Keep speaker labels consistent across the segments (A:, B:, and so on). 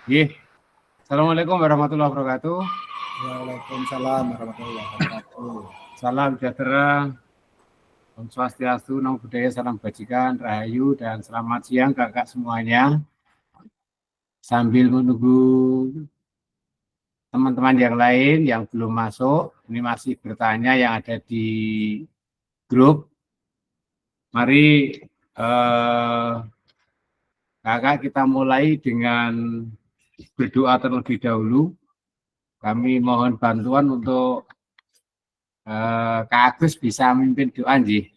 A: Assalamualaikum warahmatullahi wabarakatuh.
B: Waalaikumsalam warahmatullahi wabarakatuh.
A: Salam sejahtera, Om Swastiastu, Namo Buddhaya, salam bajikan, rahayu, dan selamat siang kakak semuanya. Sambil menunggu teman-teman yang lain yang belum masuk, ini masih bertanya yang ada di grup. Mari kakak kita mulai dengan berdoa terlebih dahulu. Kami mohon bantuan untuk Kak Agus bisa memimpin doa, nggih.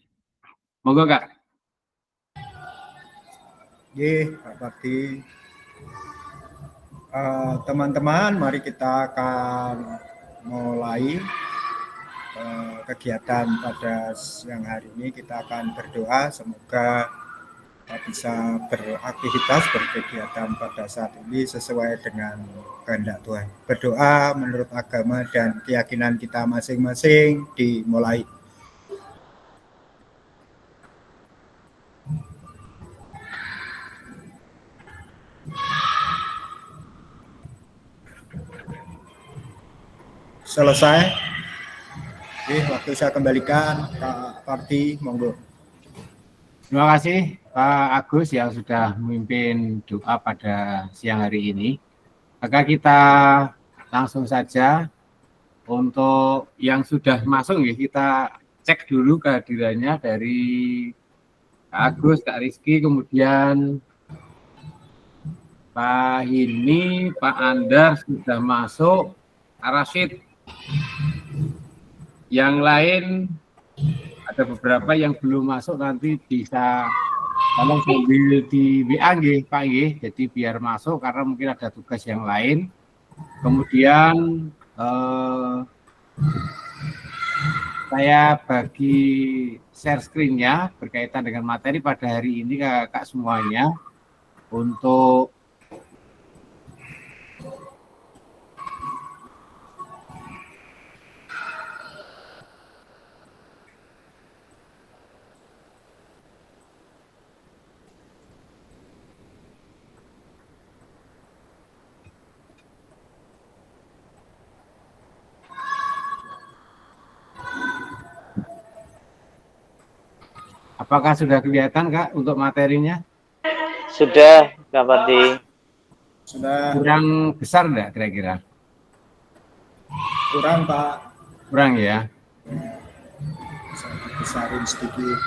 A: Monggo, Kak.
B: Pak Bakti. Teman-teman, mari kita akan mulai kegiatan pada siang hari ini. Kita akan berdoa semoga bisa beraktivitas, berkegiatan pada saat ini sesuai dengan kehendak Tuhan. Berdoa menurut agama dan keyakinan kita masing-masing dimulai. Selesai. Oke, waktu saya kembalikan Pak Parti, monggo.
A: Terima kasih Pak Agus yang sudah memimpin doa pada siang hari ini. Maka kita langsung saja untuk yang sudah masuk, kita cek dulu kehadirannya dari Pak Agus, Kak Rizky, kemudian Pak Hini, Pak Andar sudah masuk, Kak Rashid. Yang lain ada beberapa yang belum masuk, nanti bisa tolong sambil di WA nggih Pak nggih, jadi biar masuk karena mungkin ada tugas yang lain. Kemudian saya bagi share screen-nya berkaitan dengan materi pada hari ini kakak semuanya untuk apakah sudah kelihatan Kak untuk materinya?
C: Sudah, Kak Parti.
B: Sudah.
A: Kurang besar enggak kira-kira?
B: Kurang, Pak.
A: Kurang ya?
B: Saya besarin sedikit.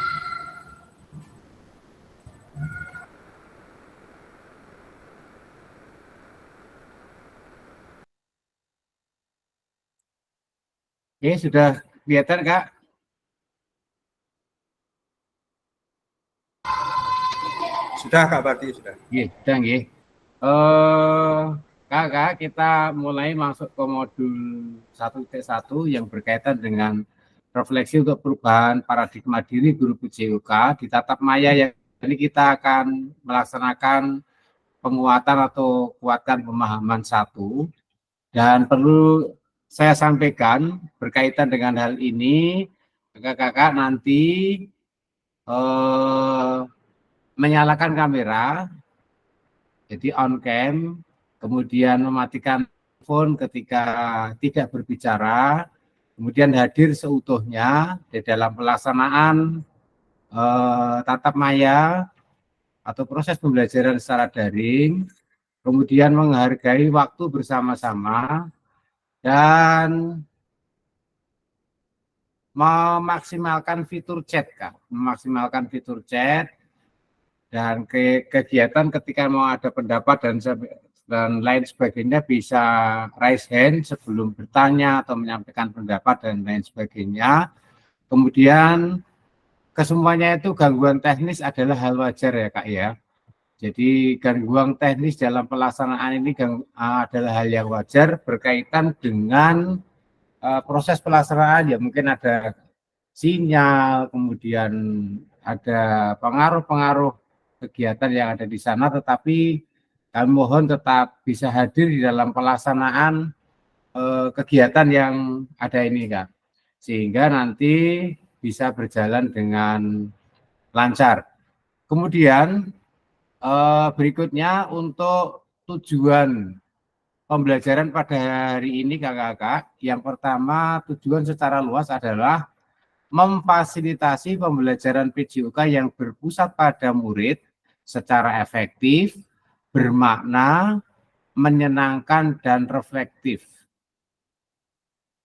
A: Oke, sudah kelihatan Kak?
B: Sudah Kak Bakti, sudah.
A: Iya, sudah nggih. Kakak, kita mulai masuk ke modul 1.1 yang berkaitan dengan refleksi untuk perubahan paradigma diri guru PJOK di tatap maya, yang ini kita akan melaksanakan penguatan atau kuatkan pemahaman 1. Dan perlu saya sampaikan berkaitan dengan hal ini, kakak-kakak nanti menyalakan kamera, jadi on cam, kemudian mematikan phone ketika tidak berbicara, kemudian hadir seutuhnya di dalam pelaksanaan tatap maya atau proses pembelajaran secara daring, kemudian menghargai waktu bersama-sama, dan memaksimalkan fitur chat, Kak. Memaksimalkan fitur chat, dan kegiatan ketika mau ada pendapat dan lain sebagainya bisa raise hand sebelum bertanya atau menyampaikan pendapat dan lain sebagainya. Kemudian kesemuanya itu gangguan teknis adalah hal wajar ya Kak ya. Jadi gangguan teknis dalam pelaksanaan ini adalah hal yang wajar berkaitan dengan proses pelaksanaan, ya mungkin ada sinyal, kemudian ada pengaruh-pengaruh kegiatan yang ada di sana, tetapi kami mohon tetap bisa hadir di dalam pelaksanaan kegiatan yang ada ini Kak, sehingga nanti bisa berjalan dengan lancar. Kemudian berikutnya untuk tujuan pembelajaran pada hari ini kakak-kakak, yang pertama tujuan secara luas adalah memfasilitasi pembelajaran PJOK yang berpusat pada murid secara efektif, bermakna, menyenangkan, dan reflektif.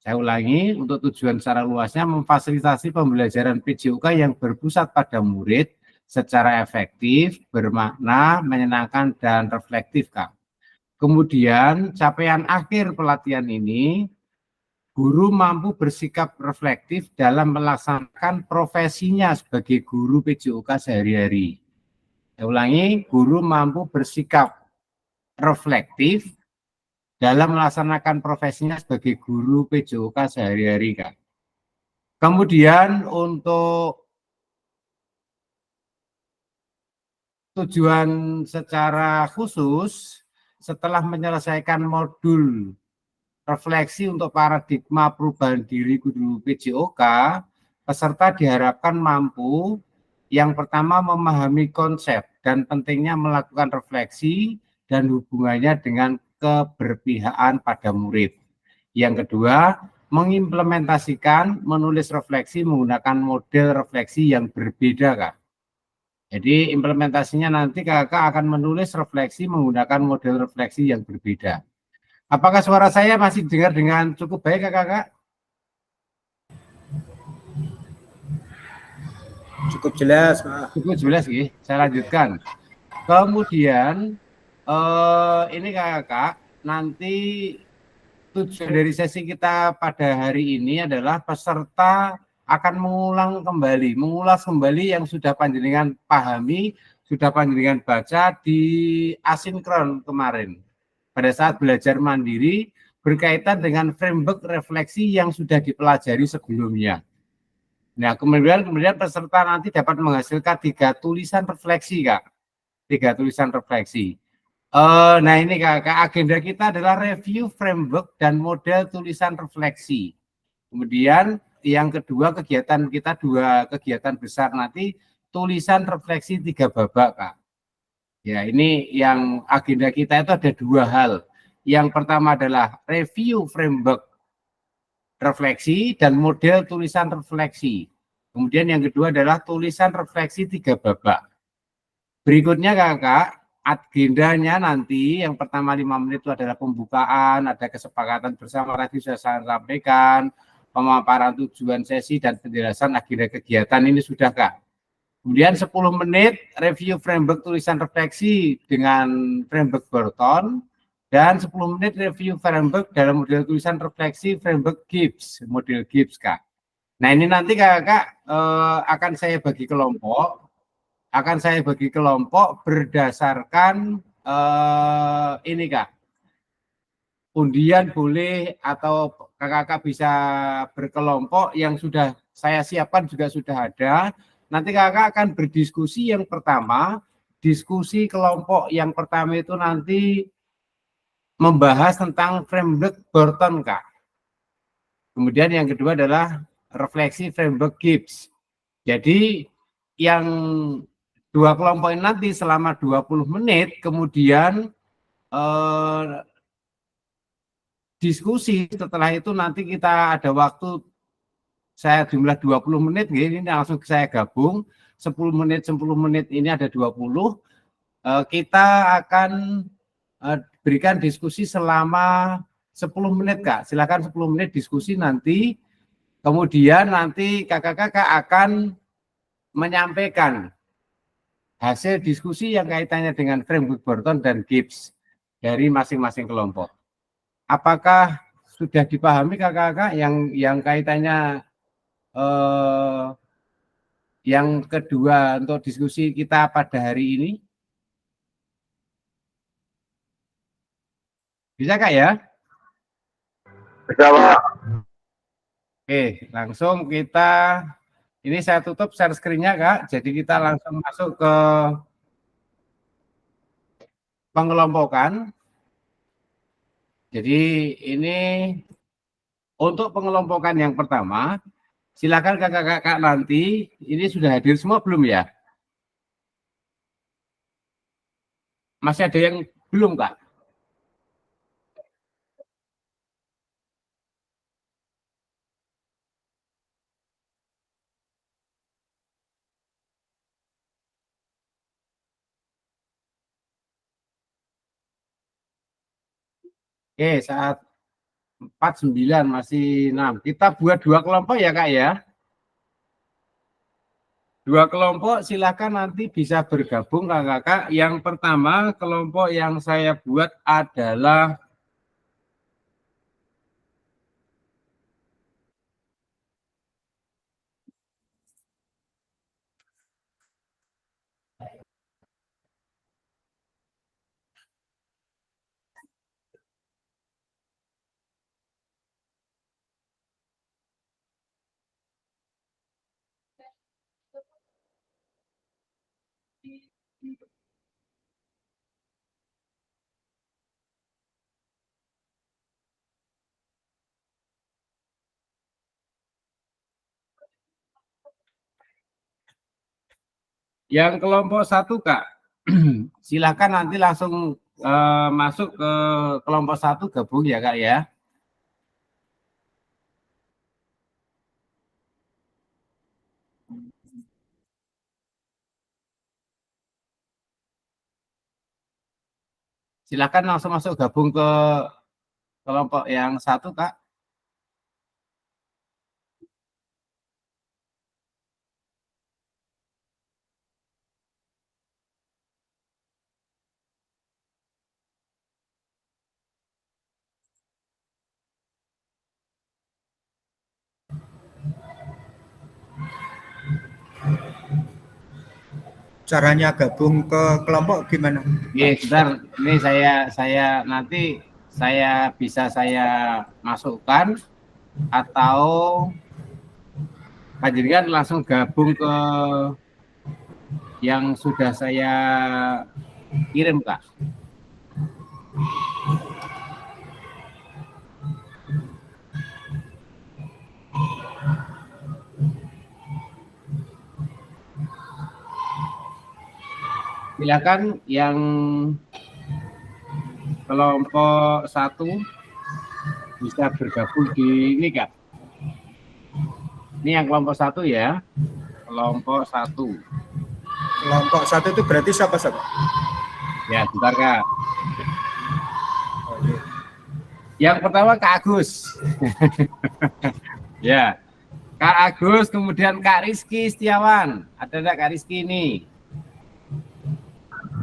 A: Saya ulangi, untuk tujuan secara luasnya memfasilitasi pembelajaran PJOK yang berpusat pada murid secara efektif, bermakna, menyenangkan, dan reflektif, Kak. Kemudian capaian akhir pelatihan ini, guru mampu bersikap reflektif dalam melaksanakan profesinya sebagai guru PJOK sehari-hari. Saya ulangi, guru mampu bersikap reflektif dalam melaksanakan profesinya sebagai guru PJOK sehari-hari, Kak. Kemudian untuk tujuan secara khusus, setelah menyelesaikan modul refleksi untuk paradigma perubahan diri guru PJOK, peserta diharapkan mampu yang pertama memahami konsep dan pentingnya melakukan refleksi dan hubungannya dengan keberpihakan pada murid. Yang kedua, mengimplementasikan menulis refleksi menggunakan model refleksi yang berbeda, Kak. Jadi implementasinya nanti kakak akan menulis refleksi menggunakan model refleksi yang berbeda. Apakah suara saya masih dengar dengan cukup baik, kakak?
B: Cukup jelas, Pak.
A: Cukup jelas, ya. Saya lanjutkan. Kemudian ini kakak, nanti tujuan dari sesi kita pada hari ini adalah peserta akan mengulas kembali yang sudah panjenengan pahami, sudah panjenengan baca di asinkron kemarin. Pada saat belajar mandiri berkaitan dengan framework refleksi yang sudah dipelajari sebelumnya. Nah, kemudian peserta nanti dapat menghasilkan 3 tulisan refleksi, Kak. 3 tulisan refleksi. Nah ini kakak, agenda kita adalah review framework dan model tulisan refleksi. Kemudian yang kedua kegiatan kita 2 kegiatan besar nanti tulisan refleksi 3 babak, Kak. Ya, ini yang agenda kita itu ada 2 hal. Yang pertama adalah review framework refleksi dan model tulisan refleksi. Kemudian yang kedua adalah tulisan refleksi 3 babak. Berikutnya kakak, agendanya nanti yang pertama 5 menit itu adalah pembukaan, ada kesepakatan bersama tadi sudah saya sampaikan, pemaparan tujuan sesi dan penjelasan agenda kegiatan ini sudah, Kak. Kemudian 10 menit review framework tulisan refleksi dengan framework Burton, dan 10 menit review framework dalam model tulisan refleksi framework Gibbs, model Gibbs, Kak. Nah ini nanti kakak akan saya bagi kelompok, berdasarkan ini, Kak. Undian boleh atau kakak bisa berkelompok, yang sudah saya siapkan juga sudah ada. Nanti kakak akan berdiskusi. Yang pertama, diskusi kelompok yang pertama itu nanti membahas tentang framework Burton, Kak. Kemudian yang kedua adalah refleksi framework Gibbs. Jadi yang 2 kelompok ini nanti selama 20 menit, kemudian diskusi. Setelah itu nanti kita ada waktu, saya jumlah 20 menit, ini langsung saya gabung, 10 menit ini ada 20, kita akan berikan diskusi selama 10 menit, Kak. Silakan 10 menit diskusi nanti, kemudian nanti kakak-kakak akan menyampaikan hasil diskusi yang kaitannya dengan framework Burton dan Gibbs dari masing-masing kelompok. Apakah sudah dipahami kakak-kakak yang kaitannya yang kedua untuk diskusi kita pada hari ini? Bisa, Kak, ya?
C: Bisa, Pak.
A: Oke, langsung kita, ini saya tutup share screen-nya, Kak. Jadi kita langsung masuk ke pengelompokan. Jadi ini untuk pengelompokan yang pertama, silakan kakak-kakak nanti, ini sudah hadir semua belum ya? Masih ada yang belum, Kak? Oke, saat 49 masih 6. Kita buat 2 kelompok ya Kak ya. 2 kelompok silakan nanti bisa bergabung Kakak-kakak. Yang pertama kelompok yang saya buat adalah yang kelompok 1 Kak. Silakan nanti langsung masuk ke kelompok 1 gabung ya Kak ya. Silakan langsung masuk gabung ke kelompok yang 1 Kak.
B: Caranya gabung ke kelompok gimana?
A: Oke, sebentar. Ini saya nanti bisa saya masukkan atau panjenengan langsung gabung ke yang sudah saya kirim Kak. Silakan yang kelompok 1 bisa bergabung di ini Kak. Ini yang kelompok 1 ya. Kelompok 1.
B: Kelompok 1 itu berarti siapa?
A: Ya, bentar Kak.
B: Oke.
A: Yang pertama Kak Agus. Ya. Kak Agus, kemudian Kak Rizky Setiawan. Ada enggak Kak Rizky ini?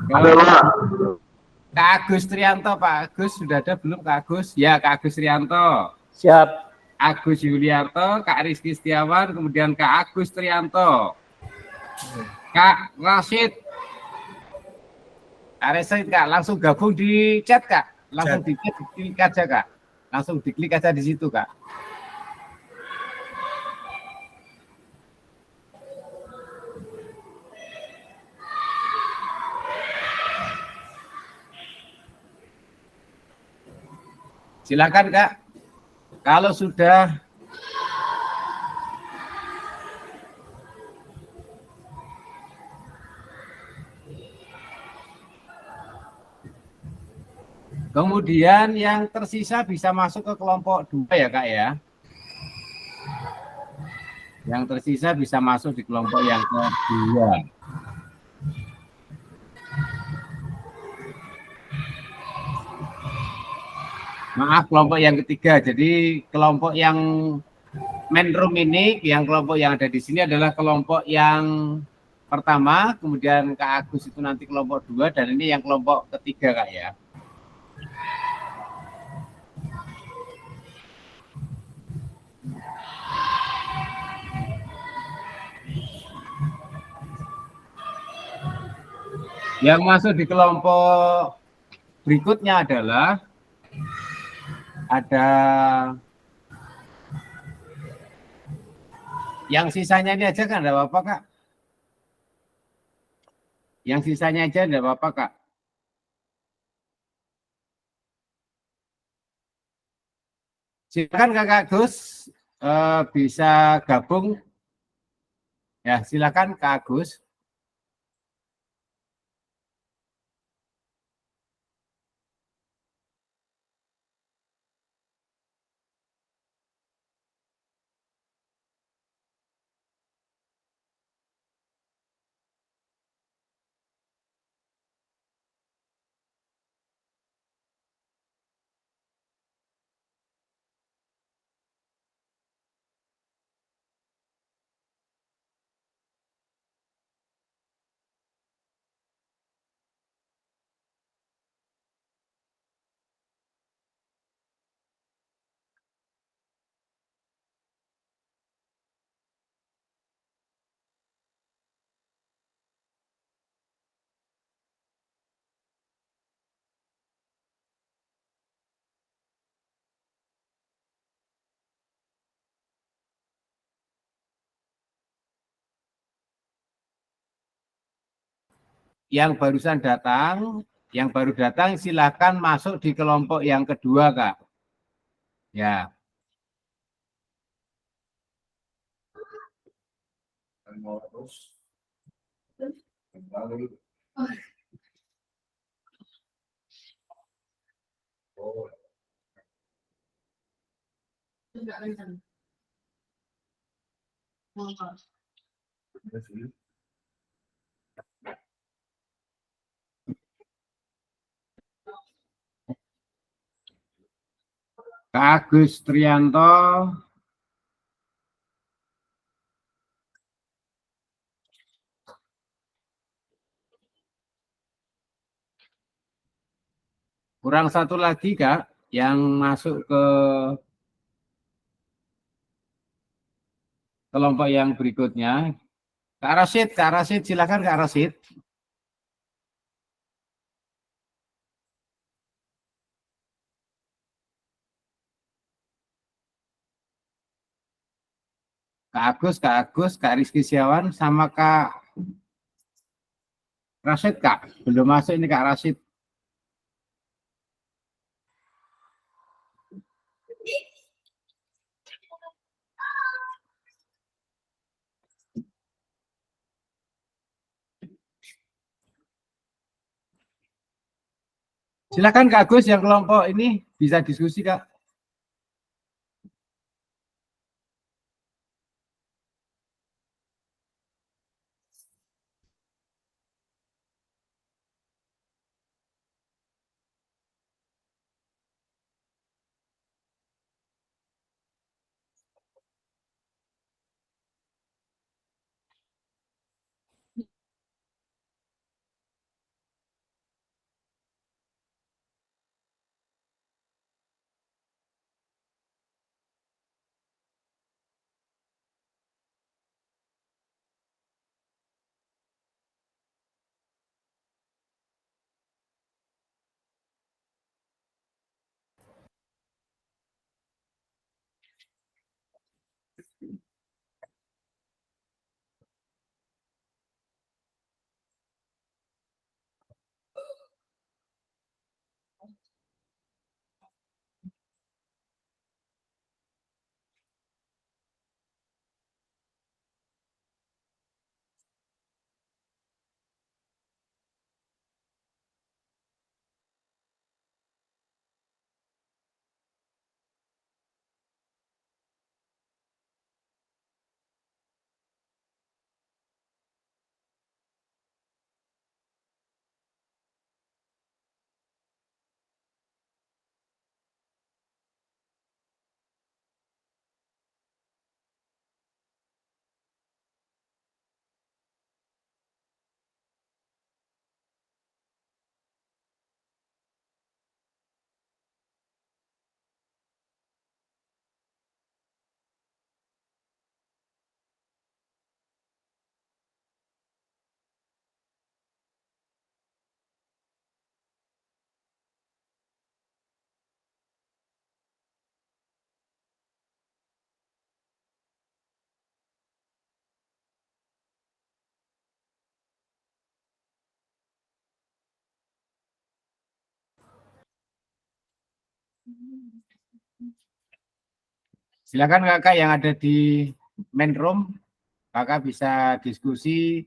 C: Ada Pak.
A: Kak Agus Trianto, Pak Agus sudah ada belum Kak Agus? Ya, Kak Agus Trianto.
D: Siap.
A: Agus Yuliarto, Kak Rizky Setiawan, kemudian Kak Agus Trianto. Kak Rashid. Kak Rashid, Kak, langsung gabung di chat, Kak. Langsung diklik aja, Kak. Langsung diklik aja di situ, Kak. Silakan Kak. Kalau sudah kemudian yang tersisa bisa masuk ke kelompok 2 ya Kak ya. Yang tersisa bisa masuk di kelompok yang kedua. Maaf, kelompok yang ketiga. Jadi kelompok yang main room ini, yang kelompok yang ada di sini adalah kelompok yang pertama, kemudian Kak Agus itu nanti kelompok 2, dan ini yang kelompok ketiga Kak ya. Yang masuk di kelompok berikutnya adalah ada yang sisanya ini aja kan, enggak apa-apa Kak. Yang sisanya aja enggak apa-apa Kak. Silakan Kakak Agus bisa gabung. Ya, silakan Kak Agus. yang barusan datang, yang baru datang silakan masuk di kelompok yang kedua, Kak. Ya. Kak Agus Trianto, kurang satu lagi Kak yang masuk ke kelompok yang berikutnya. Kak Rasid, silakan Kak Rasid. Kak Agus, Kak Rizky Siawan, sama Kak Rasid Kak. Belum masuk ini Kak Rasid. Silakan Kak Agus yang kelompok ini bisa diskusi Kak. Silakan Kakak yang ada di main room, Kakak bisa diskusi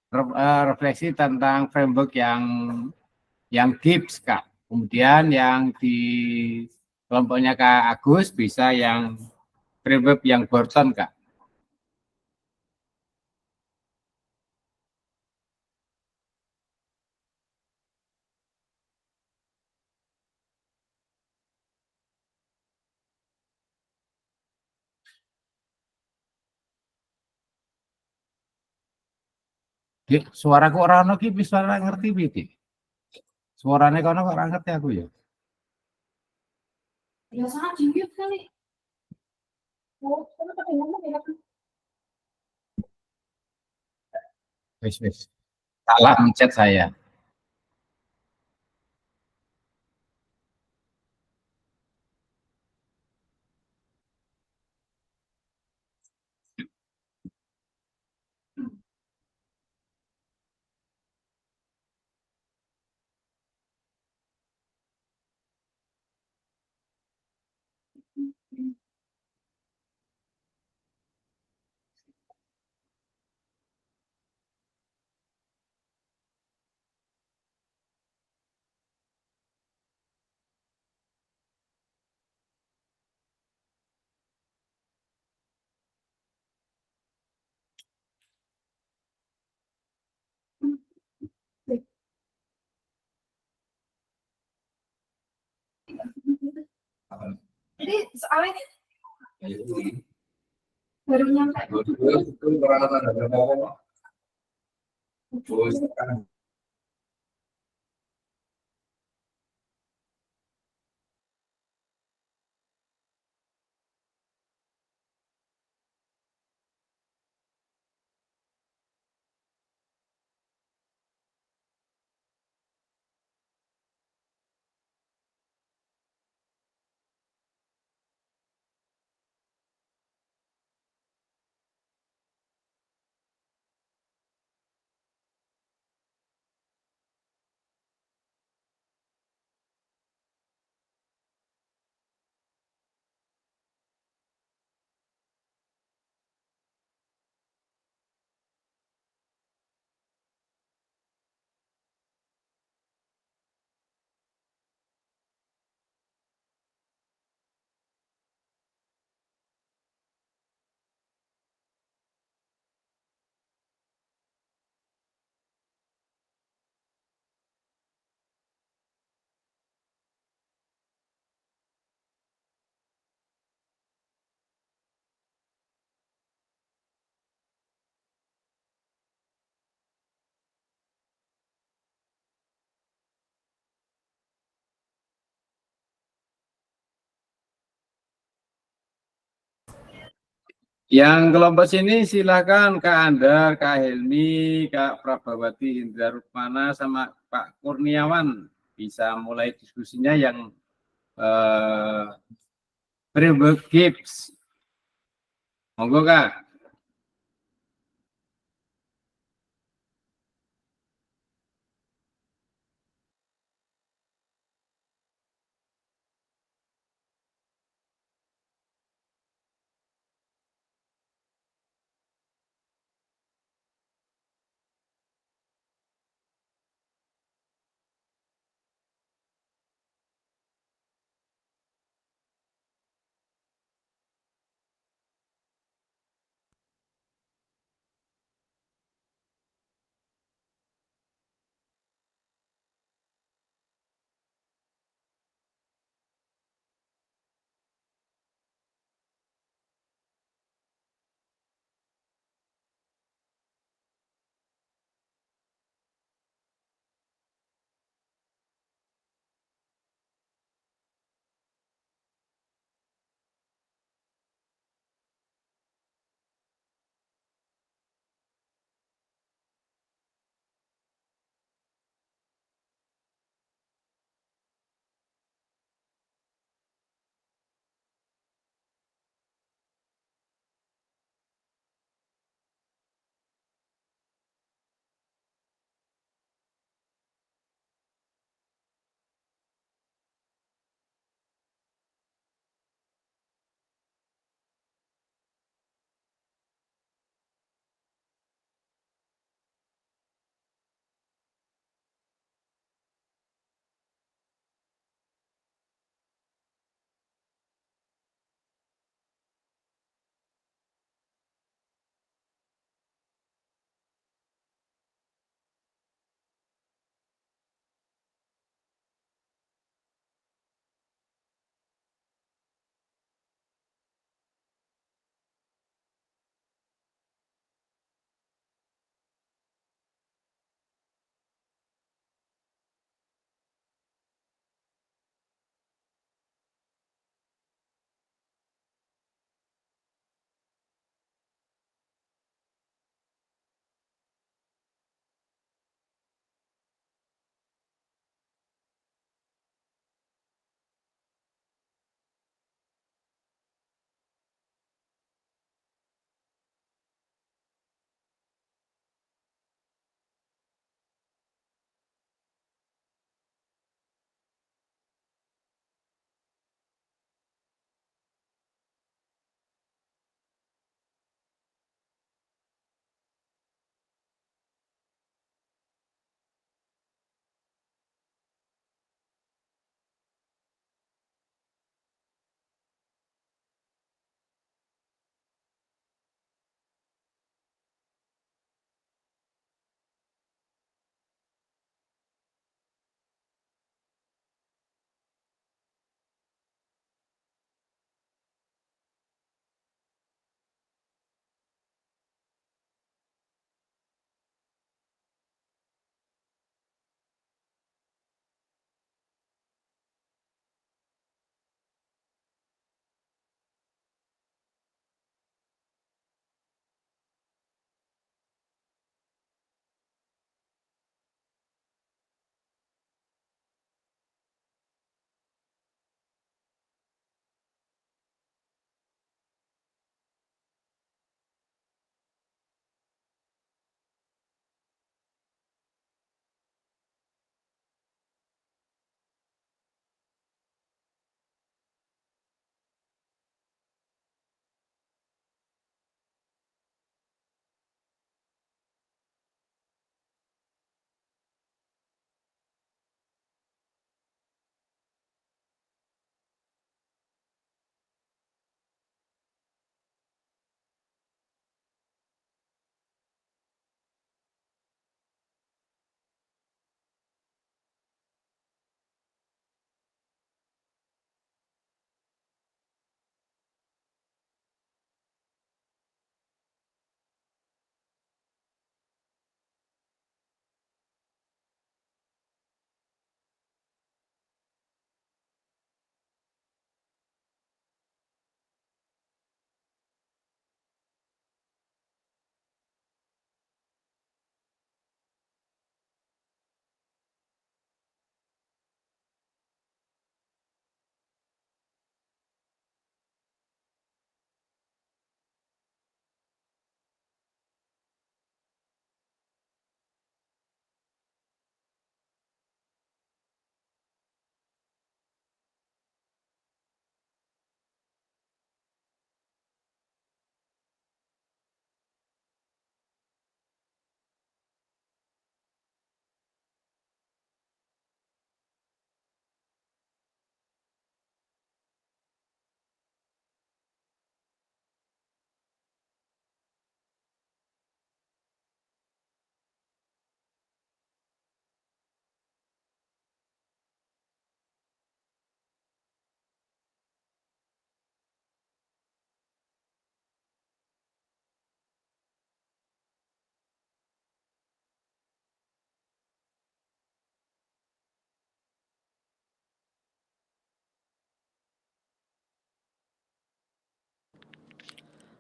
A: refleksi tentang framework yang GIPS Kak. Kemudian yang di kelompoknya Kak Agus bisa yang framework yang Burton Kak. Suaraku orang ono ki suara ngerti piye? Suarane kono kok ora ngerti aku ya.
D: Ya sangat jingkit kali. Oh, karena kedengaran ya.
A: Wis. Salah mencet saya.
D: Jadi soalnya baru nyampe.
A: Yang kelompok sini silakan Kak Andar, Kak Helmi, Kak Prabawati Indra Rukmana, sama Pak Kurniawan bisa mulai diskusinya yang framework GIPS. Monggo Kak.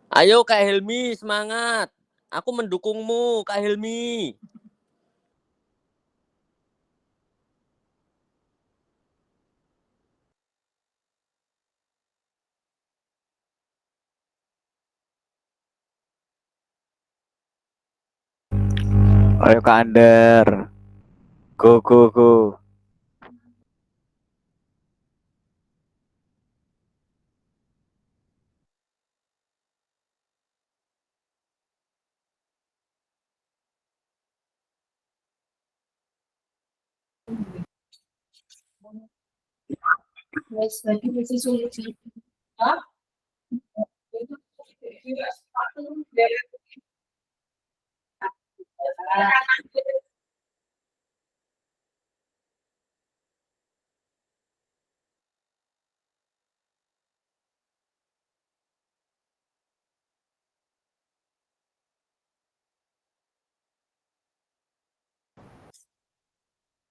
E: Ayo Kak Helmi, semangat. Aku mendukungmu, Kak Helmi.
F: Ayo Kak Ander. Go, go, go.
D: Wes, lagi mesti sulit sih. Hah?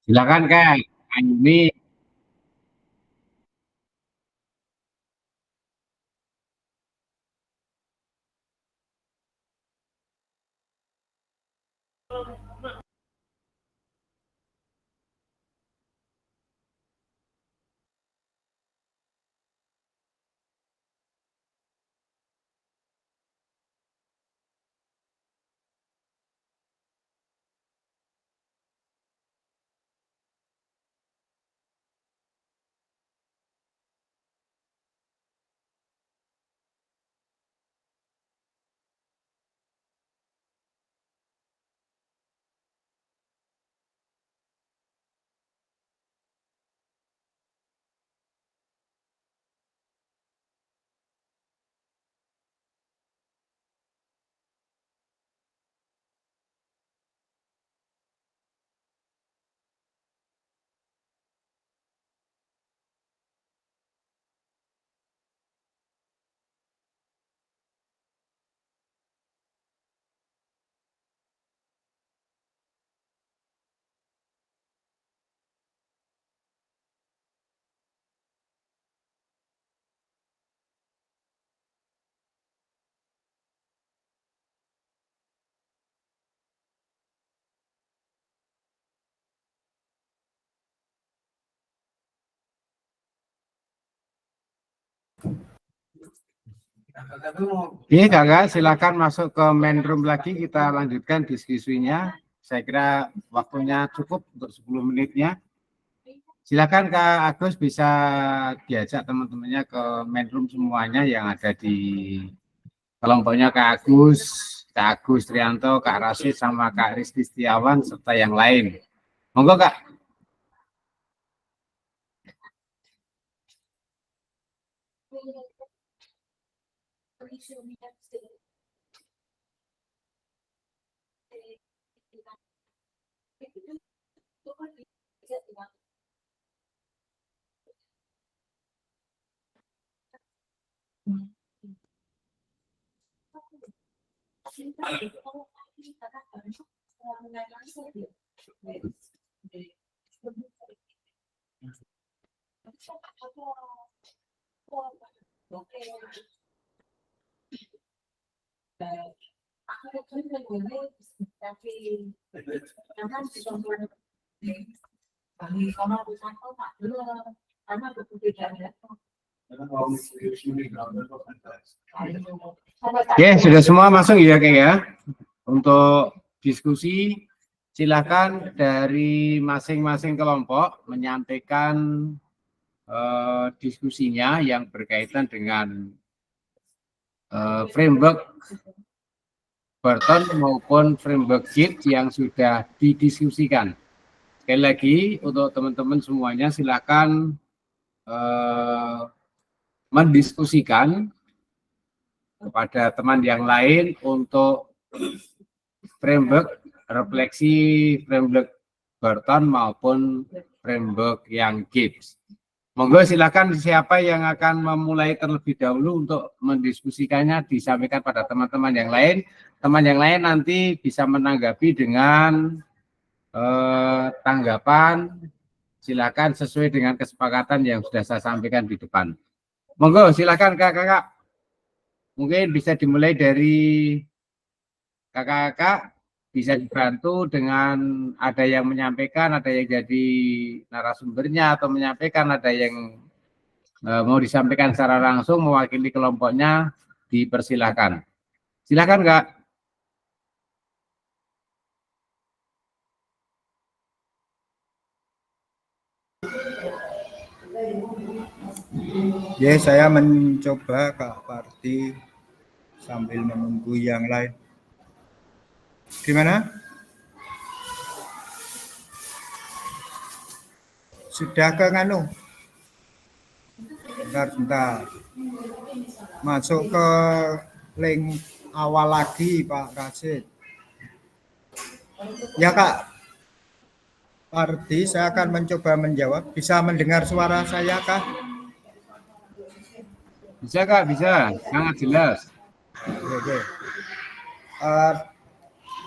A: Silakan Kak. Ini Oke Kakak, silakan masuk ke main room lagi, kita lanjutkan diskusinya. Saya kira waktunya cukup untuk 10 menitnya. Silakan Kak Agus bisa diajak teman-temannya ke main room semuanya yang ada di kelompoknya Kak Agus Trianto, Kak Rasid, sama Kak Rizky Setiawan, serta yang lain. Monggo Kak. Oke, sudah semua masuk ya Kak ya. Untuk diskusi, silakan dari masing-masing kelompok menyampaikan diskusinya yang berkaitan dengan framework Burton maupun framework Git yang sudah didiskusikan. Sekali lagi untuk teman-teman semuanya silakan mendiskusikan kepada teman yang lain untuk framework refleksi framework Burton maupun framework yang Git. Monggo silakan siapa yang akan memulai terlebih dahulu untuk mendiskusikannya disampaikan pada teman-teman yang lain. Teman yang lain nanti bisa menanggapi dengan tanggapan. Silakan sesuai dengan kesepakatan yang sudah saya sampaikan di depan. Monggo silakan kakak-kakak. Mungkin bisa dimulai dari kakak-kakak, bisa dibantu dengan ada yang menyampaikan, ada yang jadi narasumbernya atau menyampaikan, ada yang mau disampaikan secara langsung mewakili kelompoknya, dipersilahkan. Silakan Kak.
B: Ya, saya mencoba Kak Parti sambil menunggu yang lain. Gimana? Sudah ke nganu? Bentar. Masuk ke link awal lagi Pak Rasid. Ya Kak Parti, saya akan mencoba menjawab. Bisa mendengar suara saya Kak?
A: Bisa Kak, bisa. Sangat jelas.
B: Oke.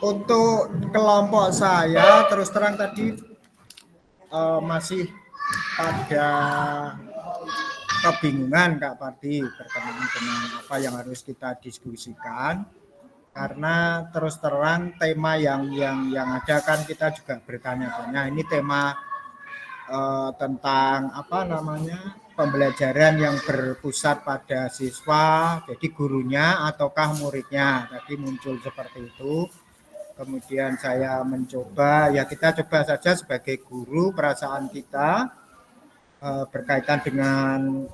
B: Untuk kelompok saya terus terang tadi masih pada kebingungan Kak Parti berkenaan dengan apa yang harus kita diskusikan, karena terus terang tema yang ada kan kita juga bertanya-tanya, ini tema tentang apa namanya, pembelajaran yang berpusat pada siswa, jadi gurunya ataukah muridnya, tadi muncul seperti itu. Kemudian saya mencoba, ya kita coba saja sebagai guru, perasaan kita berkaitan dengan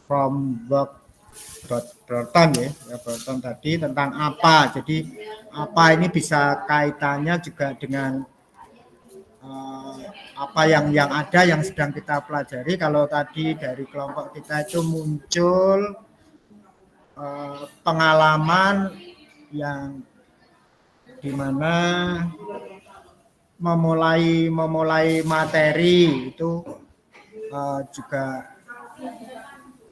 B: framework Burton ya Burton tadi tentang apa. Jadi apa ini bisa kaitannya juga dengan apa yang ada yang sedang kita pelajari. Kalau tadi dari kelompok kita itu muncul pengalaman yang dimana memulai materi itu juga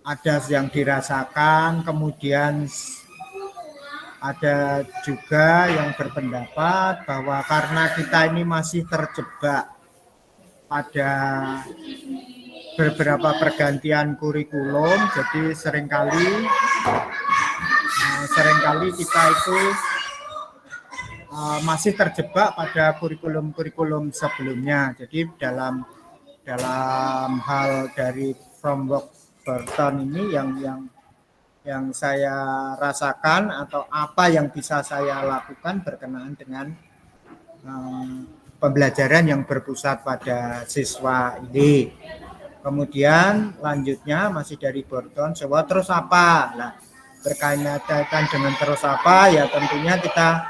B: ada yang dirasakan, kemudian ada juga yang berpendapat bahwa karena kita ini masih terjebak pada beberapa pergantian kurikulum, jadi seringkali kita itu masih terjebak pada kurikulum sebelumnya. Jadi dalam hal dari framework Burton ini yang saya rasakan atau apa yang bisa saya lakukan berkenaan dengan pembelajaran yang berpusat pada siswa ini. Kemudian lanjutnya masih dari Burton, coba terus apa? Nah, berkaitan dengan terus apa ya tentunya kita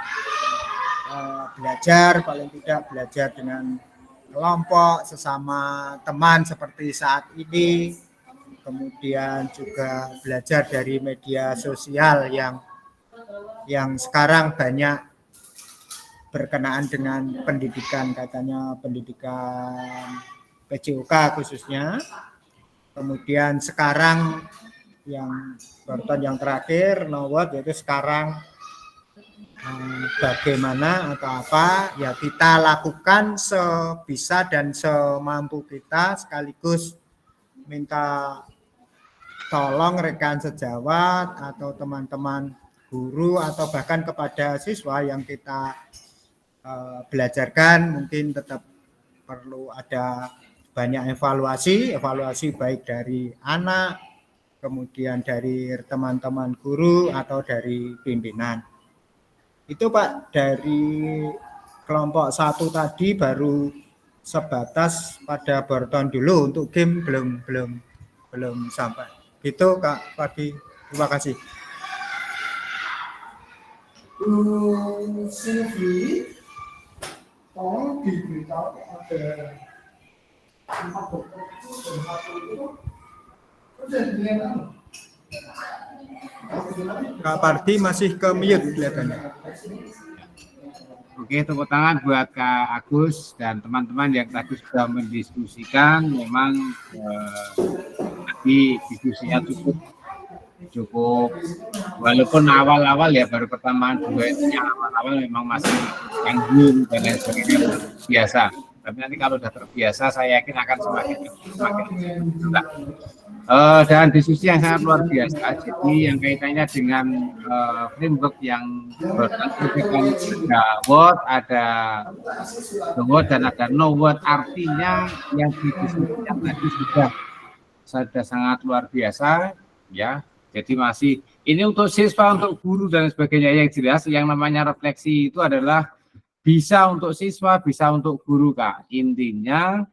B: belajar, paling tidak belajar dengan kelompok sesama teman seperti saat ini, kemudian juga belajar dari media sosial yang sekarang banyak berkenaan dengan pendidikan, katanya pendidikan PJOK khususnya. Kemudian sekarang yang Burton yang terakhir Nowot, yaitu sekarang bagaimana atau apa ya kita lakukan sebisa dan semampu kita, sekaligus minta tolong rekan sejawat atau teman-teman guru atau bahkan kepada siswa yang kita belajarkan, mungkin tetap perlu ada banyak evaluasi baik dari anak, kemudian dari teman-teman guru atau dari pimpinan. Itu Pak, dari kelompok 1 tadi baru sebatas pada Burton dulu, untuk game belum sampai. Gitu Kak Padi, terima kasih. Silvi, tolong diberitahu ada 4 dokter itu dan 1 itu dengan Kak Parti masih ke mute kelihatannya.
A: Oke, tepuk tangan buat Kak Agus dan teman-teman yang tadi sudah mendiskusikan. Memang tadi diskusinya cukup walaupun awal-awal ya, baru pertemuan dua itu yang awal-awal memang masih tanggung dan lain sebagainya biasa. Tapi nanti kalau sudah terbiasa, saya yakin akan semakin suka. Dan diskusi yang sangat luar biasa. Jadi yang kaitannya dengan framework yang berkaitan ada word, ada the word dan ada no word, artinya yang didiskusikan tadi sudah sangat luar biasa, ya. Jadi masih ini untuk siswa, untuk guru dan sebagainya. Yang jelas yang namanya refleksi itu adalah bisa untuk siswa, bisa untuk guru, Kak. Intinya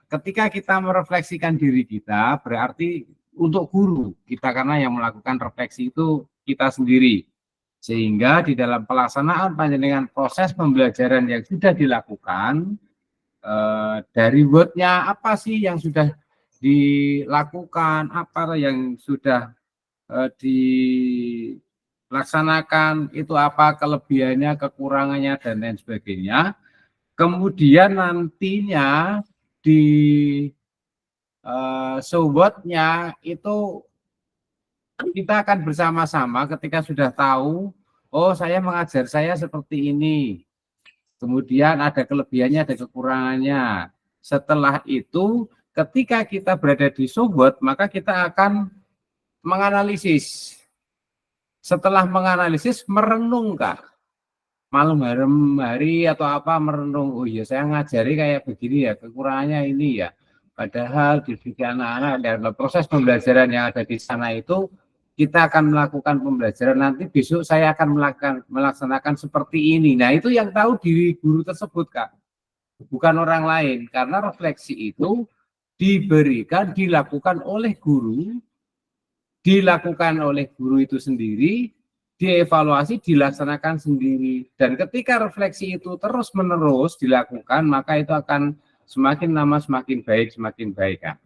A: ketika kita merefleksikan diri kita, berarti untuk guru kita, karena yang melakukan refleksi itu kita sendiri. Sehingga di dalam pelaksanaan panjenengan proses pembelajaran yang sudah dilakukan, dari word-nya apa sih yang sudah dilakukan, apa yang sudah dilaksanakan, itu apa kelebihannya, kekurangannya, dan lain sebagainya. Kemudian nantinya di so-what-nya itu kita akan bersama-sama ketika sudah tahu, oh saya mengajar saya seperti ini, kemudian ada kelebihannya, ada kekurangannya. Setelah itu ketika kita berada di so-what, maka kita akan menganalisis. Setelah menganalisis, merenung, Kak. Malam hari atau apa merenung, oh iya saya ngajari kayak begini ya, kekurangannya ini ya. Padahal di anak-anak dalam proses pembelajaran yang ada di sana itu, kita akan melakukan pembelajaran, nanti besok saya akan melaksanakan seperti ini. Nah itu yang tahu diri guru tersebut, Kak. Bukan orang lain, karena refleksi itu dilakukan oleh guru, itu sendiri, dievaluasi, dilaksanakan sendiri. Dan ketika refleksi itu terus-menerus dilakukan, maka itu akan semakin lama semakin baik, Kak.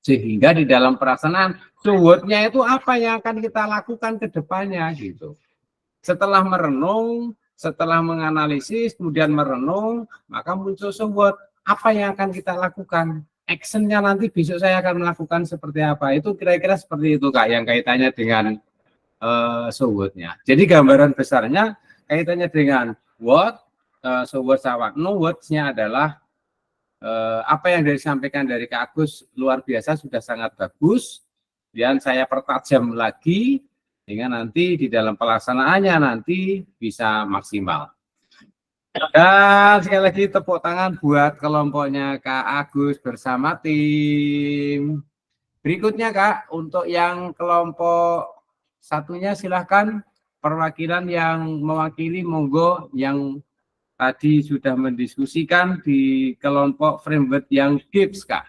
A: Sehingga di dalam pelaksanaan word-nya itu apa yang akan kita lakukan ke depannya gitu. Setelah merenung, setelah menganalisis, kemudian merenung, maka muncul word, apa yang akan kita lakukan. Action-nya nanti besok saya akan melakukan seperti apa. Itu kira-kira seperti itu, Kak, yang kaitannya dengan word-nya. Jadi gambaran besarnya kaitannya dengan what, word sama no words-nya adalah apa yang disampaikan dari Kak Agus luar biasa, sudah sangat bagus. Dan saya pertajam lagi sehingga nanti di dalam pelaksanaannya nanti bisa maksimal. Dan sekali lagi tepuk tangan buat kelompoknya Kak Agus bersama tim. Berikutnya, Kak, untuk yang kelompok satunya silahkan perwakilan yang mewakili, monggo, yang tadi sudah mendiskusikan di kelompok framework yang GIPS, Kak.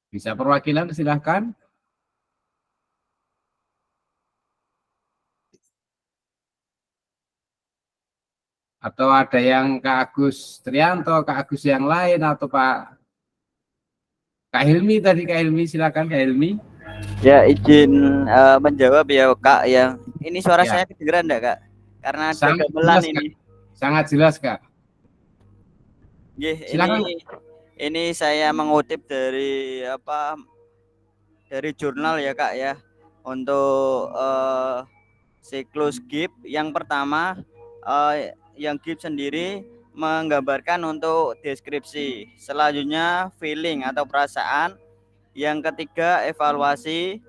A: Bisa perwakilan, silahkan. Atau ada yang Kak Agus Trianto, Kak Agus yang lain, atau Kak Hilmi tadi, Kak Hilmi, silakan Kak Hilmi.
F: Ya, izin menjawab ya, Kak. Yang ini suara saya kedengeran enggak, Kak? Karena ada gamelan ini.
A: Kak. Sangat jelas, Kak.
F: Silakan. Ini saya mengutip dari dari jurnal ya, Kak ya. Untuk siklus GIP yang pertama, yang GIP sendiri menggambarkan untuk deskripsi. Selanjutnya feeling atau perasaan. Yang ketiga evaluasi.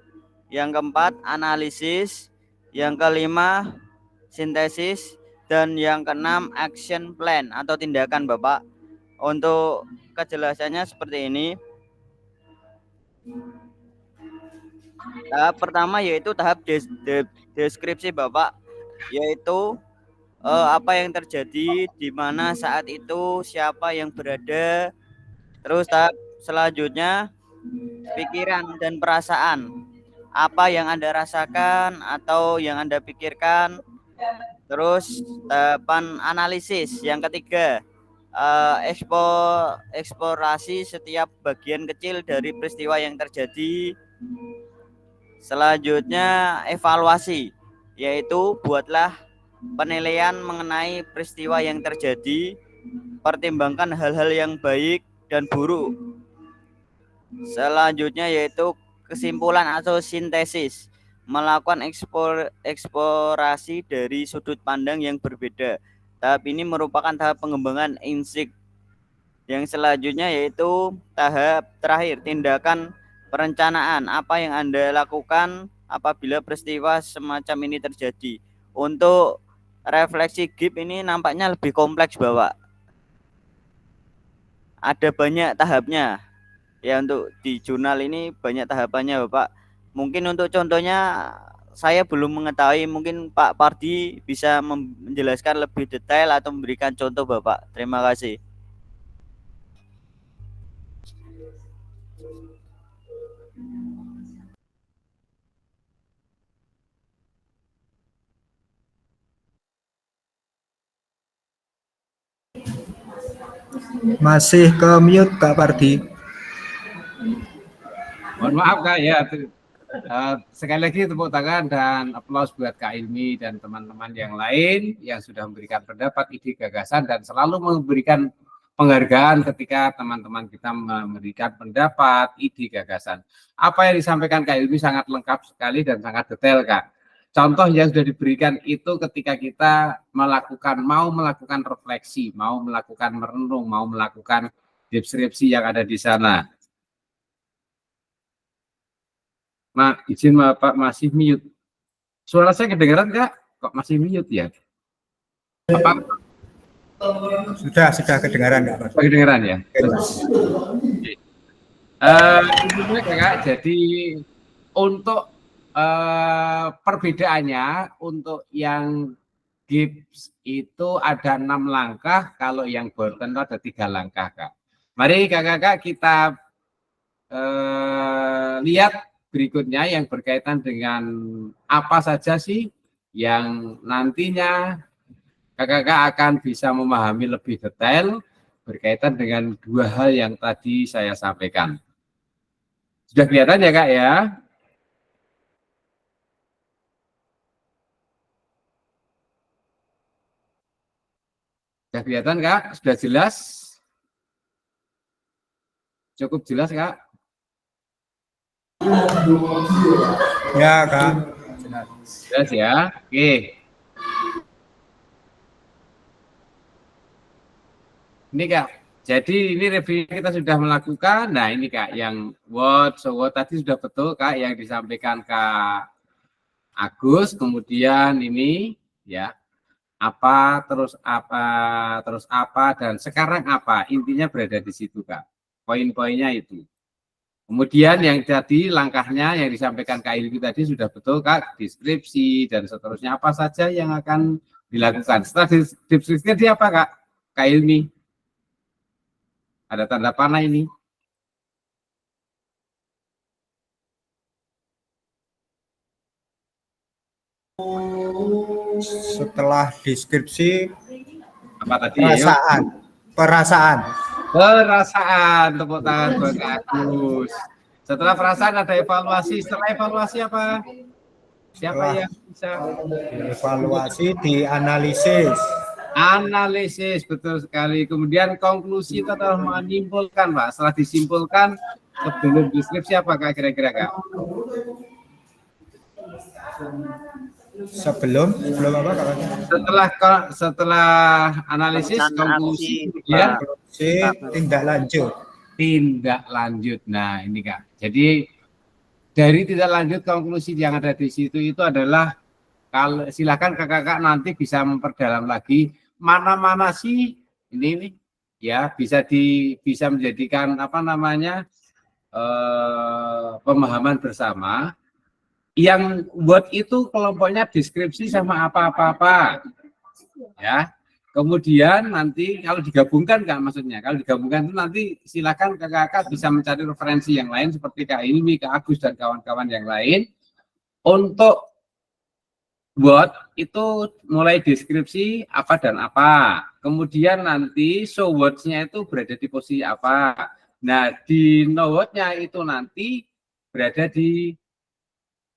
F: Yang keempat analisis. Yang kelima sintesis. Dan yang keenam action plan atau tindakan, Bapak. Untuk kejelasannya seperti ini. Tahap pertama yaitu tahap deskripsi, Bapak, yaitu apa yang terjadi, di mana saat itu, siapa yang berada. Terus tahap selanjutnya pikiran dan perasaan, apa yang Anda rasakan atau yang Anda pikirkan. Terus tahapan analisis yang ketiga, eksplorasi setiap bagian kecil dari peristiwa yang terjadi. Selanjutnya evaluasi, yaitu buatlah penilaian mengenai peristiwa yang terjadi, pertimbangkan hal-hal yang baik dan buruk. Selanjutnya yaitu kesimpulan atau sintesis, melakukan eksplorasi dari sudut pandang yang berbeda. Tahap ini merupakan tahap pengembangan insik. Yang selanjutnya yaitu tahap terakhir, tindakan perencanaan. Apa yang Anda lakukan apabila peristiwa semacam ini terjadi? Untuk refleksi GIP ini nampaknya lebih kompleks, Bapak. Ada banyak tahapnya. Ya, untuk di jurnal ini banyak tahapannya, Bapak. Mungkin untuk contohnya saya belum mengetahui, mungkin Pak Pardi bisa menjelaskan lebih detail atau memberikan contoh, Bapak. Terima kasih.
B: Masih ke mute Kak Pardi.
A: Mohon maaf Kak ya. Sekali lagi tepuk tangan dan aplaus buat Kak Ilmi dan teman-teman yang lain yang sudah memberikan pendapat, ide, gagasan, dan selalu memberikan penghargaan ketika teman-teman kita memberikan pendapat, ide, gagasan. Apa yang disampaikan Kak Ilmi sangat lengkap sekali dan sangat detail Kak. Contoh yang sudah diberikan itu ketika kita mau melakukan refleksi, mau melakukan merenung, mau melakukan deskripsi yang ada di sana. Izin Pak masih mute. Suara saya kedengaran Kak? Kok masih mute ya? Apa?
B: Sudah kedengaran Kak Pardi.
A: Kedengaran ya? Kak, jadi untuk perbedaannya untuk yang GIPS itu ada 6 langkah, kalau yang Borten itu ada 3 langkah Kak. Mari Kakak-kakak kita lihat berikutnya yang berkaitan dengan apa saja sih yang nantinya kakak-kakak akan bisa memahami lebih detail berkaitan dengan 2 hal yang tadi saya sampaikan. Sudah kelihatan ya Kak ya? Sudah kelihatan Kak? Sudah jelas? Cukup jelas Kak?
B: Ya Kak.
A: Jelas ya? Oke. Ini Kak, jadi ini review kita sudah melakukan. Nah ini Kak, yang what tadi sudah betul Kak, yang disampaikan Kak Agus. Kemudian ini ya apa terus apa dan sekarang apa, intinya berada di situ Kak. Poin-poinnya itu. Kemudian yang tadi langkahnya yang disampaikan Kak Ilmi tadi sudah betul Kak, deskripsi dan seterusnya apa saja yang akan dilakukan. Setelah deskripsinya dia apa Kak? Kak Ilmi? Ada tanda panah ini.
B: Setelah deskripsi
A: Apa tadi?
B: Perasaan.
A: Tepuk tangan buat Agus. Setelah perasaan ada evaluasi. Setelah evaluasi apa? Siapa yang bisa?
B: Evaluasi, dianalisis.
A: Analisis, betul sekali. Kemudian konklusi itu adalah menyimpulkan, Pak. Setelah disimpulkan, sebelum deskripsi apa Kak kira-kira Kak?
B: Sebelum apa Kak?
A: Setelah analisis, konklusi, kemudian tindak lanjut. Nah, ini Kak. Jadi dari tindak lanjut konklusi yang ada di situ itu adalah kalau silakan kakak-kakak nanti bisa memperdalam lagi mana sih ini ya bisa menjadikan apa namanya pemahaman bersama. Yang buat itu kelompoknya deskripsi sama apa-apa ya. Kemudian nanti kalau digabungkan Kak, maksudnya kalau digabungkan itu nanti silakan kakak-kakak bisa mencari referensi yang lain seperti Kak Ilmi, Kak Agus dan kawan-kawan yang lain untuk buat itu mulai deskripsi apa dan apa. Kemudian nanti show words-nya itu berada di posisi apa. Nah, di note-nya itu nanti berada di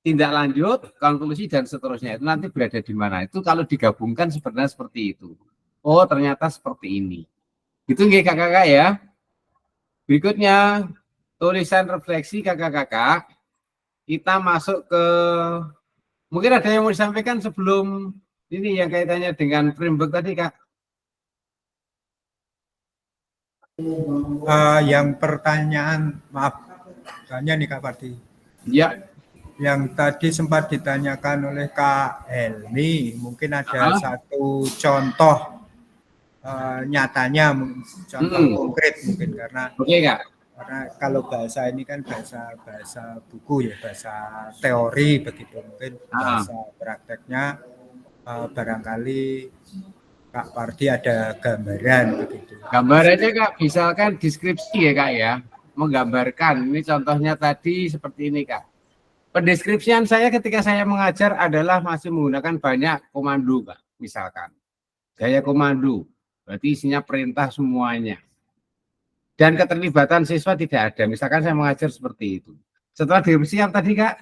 A: tindak lanjut, konklusi dan seterusnya. Itu nanti berada di mana. Itu kalau digabungkan sebenarnya seperti itu. Oh, ternyata seperti ini. Itu nggih kakak-kakak ya. Berikutnya tulisan refleksi kakak-kakak. Kita masuk ke Mungkin ada yang mau disampaikan sebelum ini yang kaitannya dengan framework tadi, Kak?
B: Yang pertanyaan, maaf, tanya nih Kak Fardi.
A: Ya.
B: Yang tadi sempat ditanyakan oleh Kak Helmi, mungkin ada satu contoh nyatanya, contoh konkret mungkin karena
A: Kak.
B: Karena kalau bahasa ini kan bahasa buku ya, bahasa teori begitu, mungkin bahasa prakteknya barangkali Kak Pardi ada gambaran begitu.
A: Gambarannya Kak, misalkan deskripsi ya Kak ya, menggambarkan. Ini contohnya tadi seperti ini Kak. Pendeskripsian saya ketika saya mengajar adalah masih menggunakan banyak komando Kak, misalkan. Gaya komando, berarti isinya perintah semuanya. Dan keterlibatan siswa tidak ada. Misalkan saya mengajar seperti itu. Setelah deskripsi yang tadi Kak,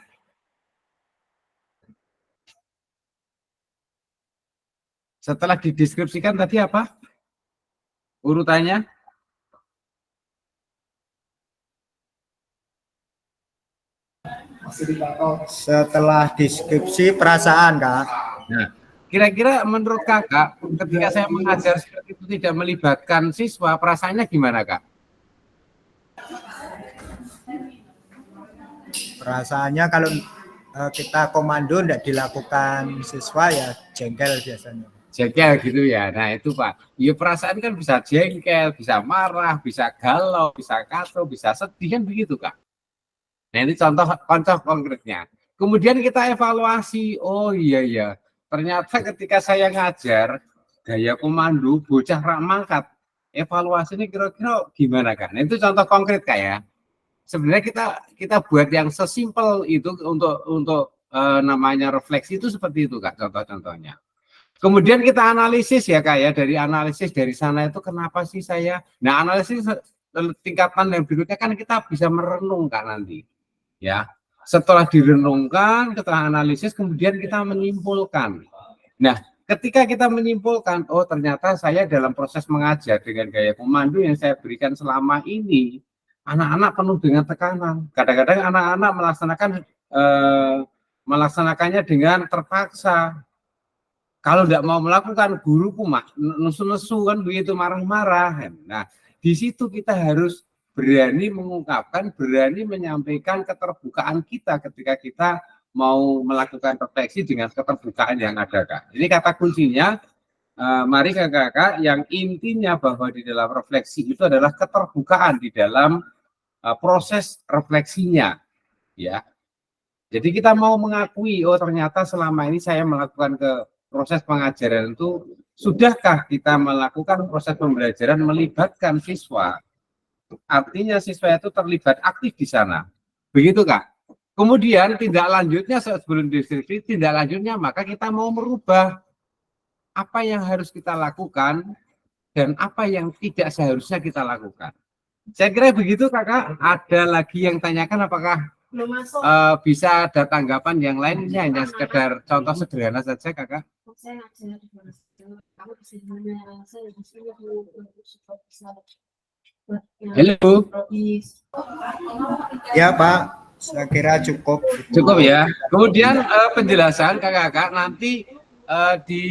A: setelah dideskripsikan tadi apa? Urutannya?
B: Setelah deskripsi perasaan Kak.
A: Nah, kira-kira menurut Kakak, ketika saya mengajar seperti itu tidak melibatkan siswa, perasaannya gimana Kak?
B: Perasaannya kalau kita komando tidak dilakukan siswa ya jengkel biasanya.
A: Jengkel gitu ya. Nah itu Pak. Ya perasaan kan bisa jengkel, bisa marah, bisa galau, bisa kacau, bisa sedih kan begitu Kak. Nah ini contoh konkretnya. Kemudian kita evaluasi. Oh iya. Ternyata ketika saya ngajar gaya komando bocah rak mangkat. Evaluasinya kira-kira gimana Kak? Nah itu contoh konkret Kak ya. Sebenarnya kita buat yang sesimpel itu untuk namanya refleksi itu seperti itu Kak, contoh-contohnya. Kemudian kita analisis ya Kak ya, dari analisis dari sana itu kenapa sih saya. Nah, analisis tingkatan yang berikutnya kan kita bisa merenung Kak nanti. Ya. Setelah direnungkan, kita analisis kemudian kita menyimpulkan. Nah, ketika kita menyimpulkan, oh ternyata saya dalam proses mengajar dengan gaya komando yang saya berikan selama ini anak-anak penuh dengan tekanan. Kadang-kadang anak-anak melaksanakannya dengan terpaksa. Kalau tidak mau melakukan, guruku nesu-nesu kan begitu, marah-marah. Nah, di situ kita harus berani mengungkapkan, berani menyampaikan keterbukaan kita ketika kita mau melakukan refleksi dengan keterbukaan yang ada Kak. Ini kata kuncinya. Mari kakak-kakak, yang intinya bahwa di dalam refleksi itu adalah keterbukaan di dalam proses refleksinya, ya. Jadi kita mau mengakui, oh ternyata selama ini saya melakukan proses pengajaran itu, sudahkah kita melakukan proses pembelajaran melibatkan siswa? Artinya siswa itu terlibat aktif di sana, begitu Kak. Kemudian tindak lanjutnya sebelum deskripsi, tindak lanjutnya maka kita mau merubah apa yang harus kita lakukan dan apa yang tidak seharusnya kita lakukan. Saya kira begitu Kakak. Ada lagi yang tanyakan apakah bisa ada tanggapan yang lain? Ini hanya sekedar contoh sederhana saja Kakak. Halo.
B: Ya Pak, saya kira cukup.
A: Cukup ya. Kemudian penjelasan Kakak nanti di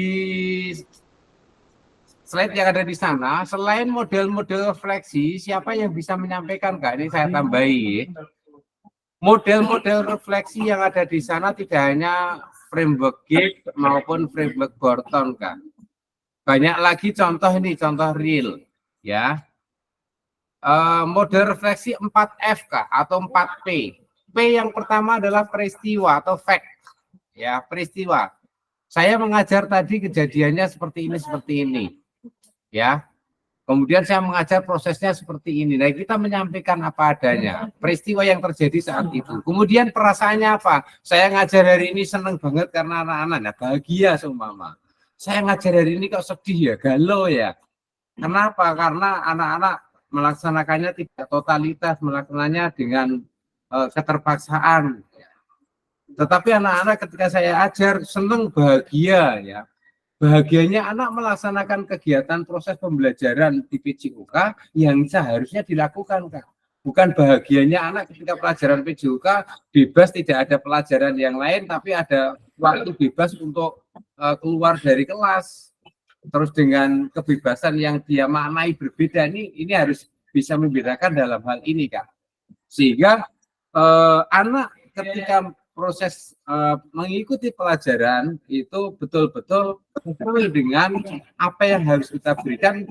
A: slide yang ada di sana, selain model-model refleksi, siapa yang bisa menyampaikan Kak? Ini saya tambahi. Model-model refleksi yang ada di sana tidak hanya framework Gate maupun framework Borton Kak. Banyak lagi contoh ini, contoh real. Ya. Model refleksi 4F Kak, atau 4P. P yang pertama adalah peristiwa atau fact. Ya, peristiwa. Saya mengajar tadi kejadiannya seperti ini. Ya, kemudian saya mengajar prosesnya seperti ini. Nah, kita menyampaikan apa adanya, peristiwa yang terjadi saat itu. Kemudian perasaannya apa? Saya ngajar hari ini senang banget karena anak-anak, nah, bahagia seumpama. Saya ngajar hari ini kok sedih ya, galau ya. Kenapa? Karena anak-anak melaksanakannya tidak totalitas, melaksanakannya dengan keterpaksaan. Tetapi anak-anak ketika saya ajar senang, bahagia ya. Bahagianya anak melaksanakan kegiatan proses pembelajaran di PJOK yang seharusnya dilakukan Kak. Bukan bahagianya anak ketika pelajaran PJOK bebas, tidak ada pelajaran yang lain, tapi ada waktu bebas untuk keluar dari kelas. Terus dengan kebebasan yang dia maknai berbeda, ini harus bisa membedakan dalam hal ini, Kak. Sehingga anak ketika proses mengikuti pelajaran itu betul-betul sesuai dengan apa yang harus kita berikan,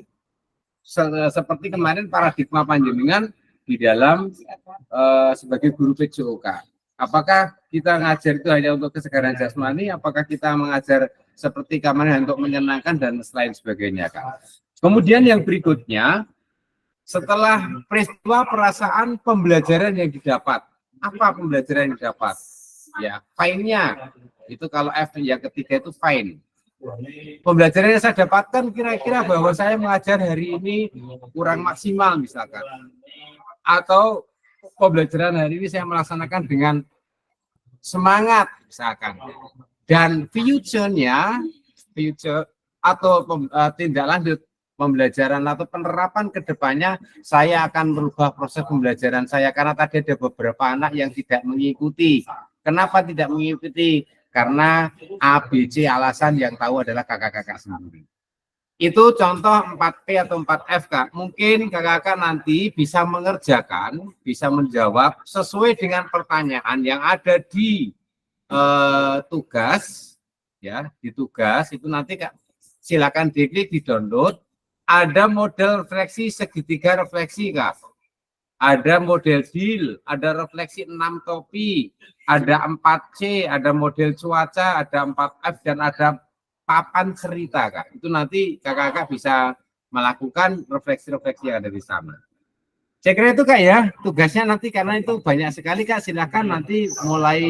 A: seperti kemarin paradigma panjenengan di dalam sebagai guru PJOK. Apakah kita ngajar itu hanya untuk kesegaran jasmani? Apakah kita mengajar seperti kemarin untuk menyenangkan dan lain sebagainya, Kak? Kemudian yang berikutnya, setelah peristiwa perasaan pembelajaran yang didapat, apa pembelajaran yang didapat? Ya, fine-nya itu kalau F yang ketiga itu fine. Pembelajaran yang saya dapatkan kira-kira bahwa saya mengajar hari ini kurang maksimal misalkan, atau pembelajaran hari ini saya melaksanakan dengan semangat misalkan, dan future-nya atau tindak lanjut pembelajaran atau penerapan kedepannya, saya akan merubah proses pembelajaran saya karena tadi ada beberapa anak yang tidak mengikuti. Kenapa tidak mengikuti? Karena ABC alasan yang tahu adalah kakak-kakak sendiri. Itu contoh 4P atau 4F, Kak. Mungkin kakak-kakak nanti bisa mengerjakan, bisa menjawab sesuai dengan pertanyaan yang ada di tugas, ya, di tugas itu nanti, Kak, silakan diklik, di-download. Ada model refleksi segitiga refleksi, Kak. Ada model deal, ada refleksi 6 topi, ada 4C, ada model cuaca, ada 4F, dan ada papan cerita, Kak. Itu nanti kakak-kakak bisa melakukan refleksi-refleksi yang ada di sana. Saya kira itu, Kak, ya, tugasnya nanti karena itu banyak sekali, Kak. Silakan nanti mulai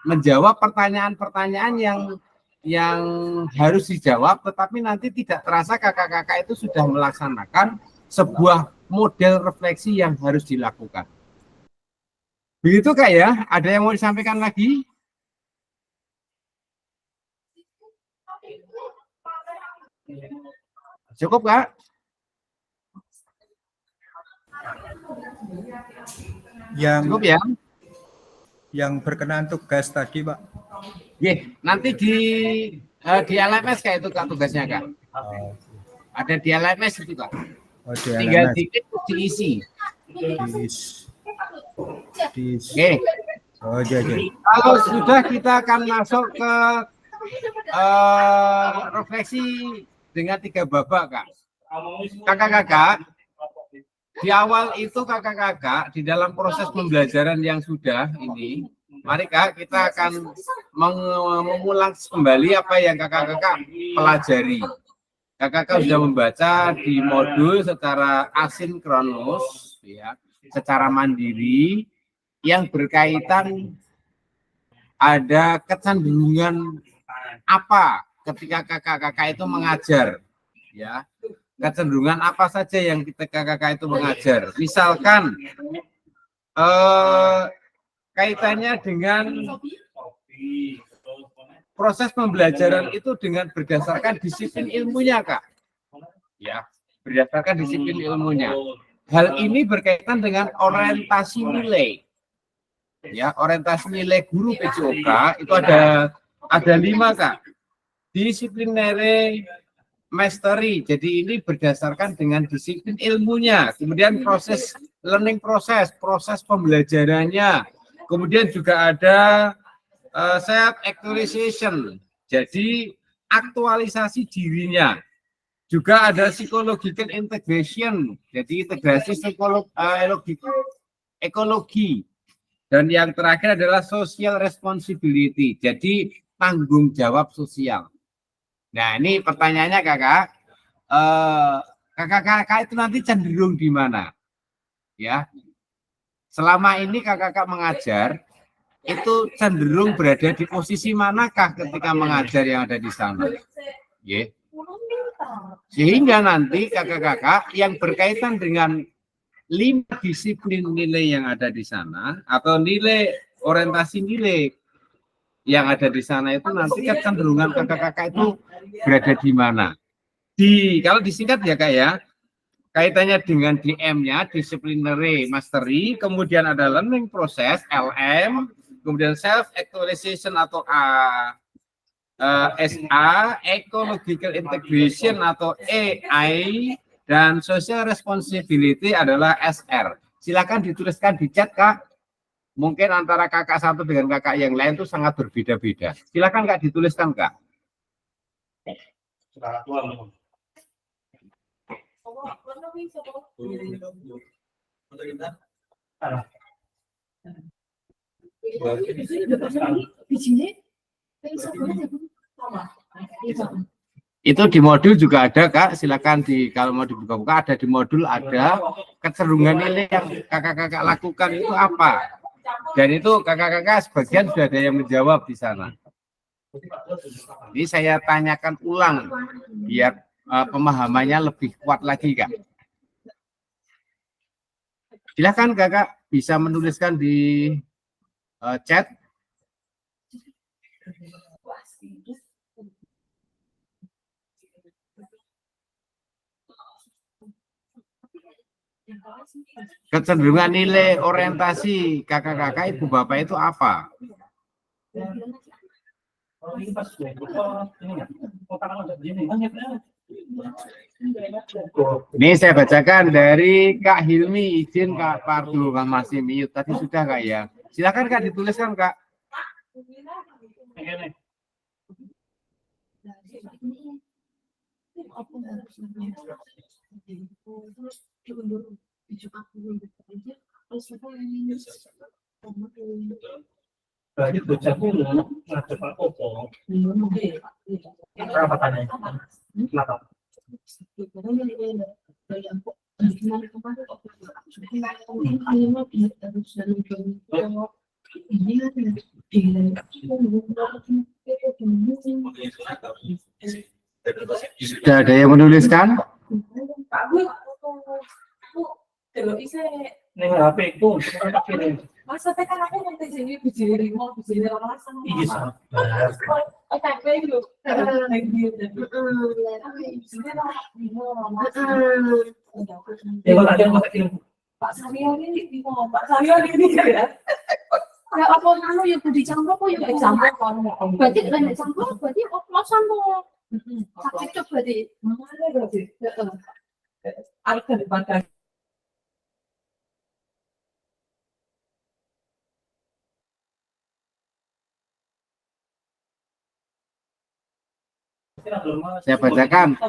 A: menjawab pertanyaan-pertanyaan yang harus dijawab, tetapi nanti tidak terasa kakak-kakak itu sudah melaksanakan sebuah model refleksi yang harus dilakukan. Begitu, Kak, ya? Ada yang mau disampaikan lagi? Cukup, Kak? Cukup, ya?
B: Yang berkenaan tugas tadi, Pak.
A: Nanti di LMS, Kak, itu, Kak, tugasnya, Kak. Ada di LMS itu, Kak. Tinggal diklik, diisi. Oke. Kalau sudah, kita akan masuk ke refleksi dengan 3 babak, Kak. Kakak-kakak, di awal itu kakak-kakak di dalam proses pembelajaran yang sudah ini, mari, Kak, kita akan mengulang kembali apa yang kakak-kakak pelajari. Kakak-kakak sudah membaca di modul secara asinkronus, ya, secara mandiri, yang berkaitan ada kecenderungan apa ketika kakak-kakak itu mengajar, ya, kecenderungan apa saja yang kakak-kakak itu mengajar. Misalkan kaitannya dengan proses pembelajaran itu dengan berdasarkan disiplin ilmunya, Kak. Ya, berdasarkan disiplin ilmunya. Hal ini berkaitan dengan orientasi nilai. Ya, orientasi nilai guru PJOK itu ada 5, Kak. Disciplinary mastery. Jadi ini berdasarkan dengan disiplin ilmunya. Kemudian proses learning proses pembelajarannya. Kemudian juga ada self actualization, jadi aktualisasi dirinya. Juga ada psychological integration, jadi integrasi ekologi. Dan yang terakhir adalah social responsibility, jadi tanggung jawab sosial. Nah, ini pertanyaannya, Kakak. Kakak-kakak itu nanti cenderung di mana? Ya, selama ini kakak-kakak mengajar itu cenderung berada di posisi manakah ketika mengajar yang ada di sana? Yeah. Sehingga nanti kakak-kakak yang berkaitan dengan 5 disiplin nilai yang ada di sana atau nilai orientasi nilai yang ada di sana itu nanti kecenderungan kakak-kakak itu berada di mana? Kalau disingkat, ya, Kak, ya, kaitannya dengan DM-nya, disciplinary mastery, kemudian ada learning process, LM, kemudian self actualization atau SA, ecological integration atau AI, dan social responsibility adalah SR. Silakan dituliskan di chat, Kak. Mungkin antara kakak satu dengan kakak yang lain itu sangat berbeda-beda. Silakan Kak dituliskan, Kak. Itu di modul juga ada, Kak. Silakan kalau mau dibuka-buka ada di modul, ada kecenderungan nilai yang kakak-kakak lakukan itu apa. Dan itu kakak-kakak sebagian sudah ada yang menjawab di sana. Ini saya tanyakan ulang biar pemahamannya lebih kuat lagi, Kak. Silakan kakak bisa menuliskan di chat. Kecenderungan nilai orientasi kakak-kakak ibu bapak itu apa? Ini saya bacakan dari Kak Hilmi, izin Kak Pardu, Kak masih mute. Tadi sudah Kak ya. Silakan Kak dituliskan Kak. Sudah ada yang menuliskan?
D: Masa tekan aku nanti sini bijil mau bijil orang sama. Iya. Oh, tapi itu. Pak Samio ini Pak Samio ini ya. Ya apa anu yang dicampur kok ya dicampur kan. Berarti kan dicampur berarti oplosan kok. Sakit berarti. Mana berarti? Heeh. Ada depan.
A: Saya bacakan.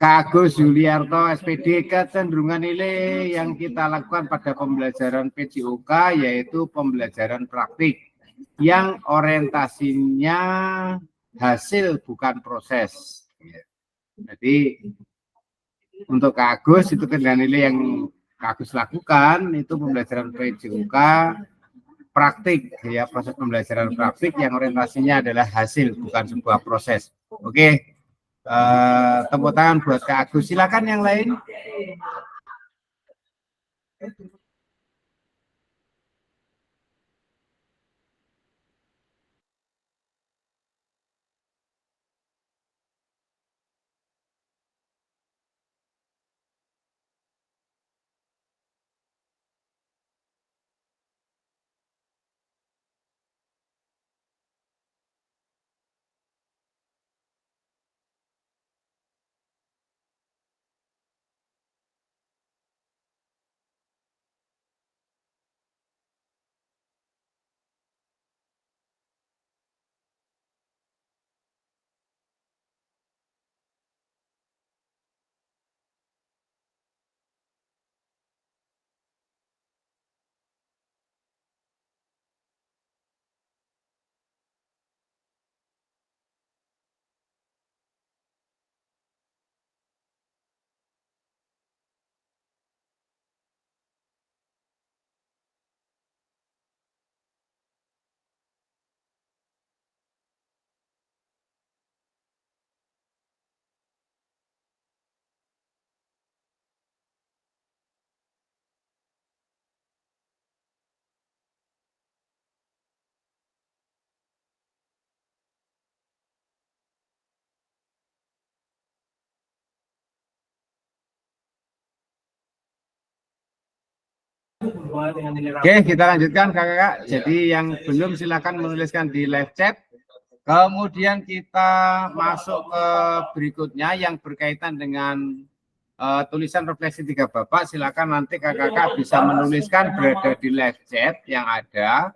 A: Kak Agus Yuliarto SPD, kecenderungan nilai yang kita lakukan pada pembelajaran PJOK yaitu pembelajaran praktik yang orientasinya hasil bukan proses. Jadi untuk Kak Agus itu kecenderungan nilai yang Kak Agus lakukan itu pembelajaran PJOK praktik, ya proses pembelajaran praktik yang orientasinya adalah hasil bukan sebuah proses. Oke. Tepuk tangan buat Kak Agus. Silakan yang lain. Oke, kita lanjutkan kakak-kakak. Jadi yang belum silakan menuliskan di live chat. Kemudian kita masuk ke berikutnya yang berkaitan dengan tulisan refleksi tiga bapak. Silakan nanti kakak-kakak bisa menuliskan berada di live chat yang ada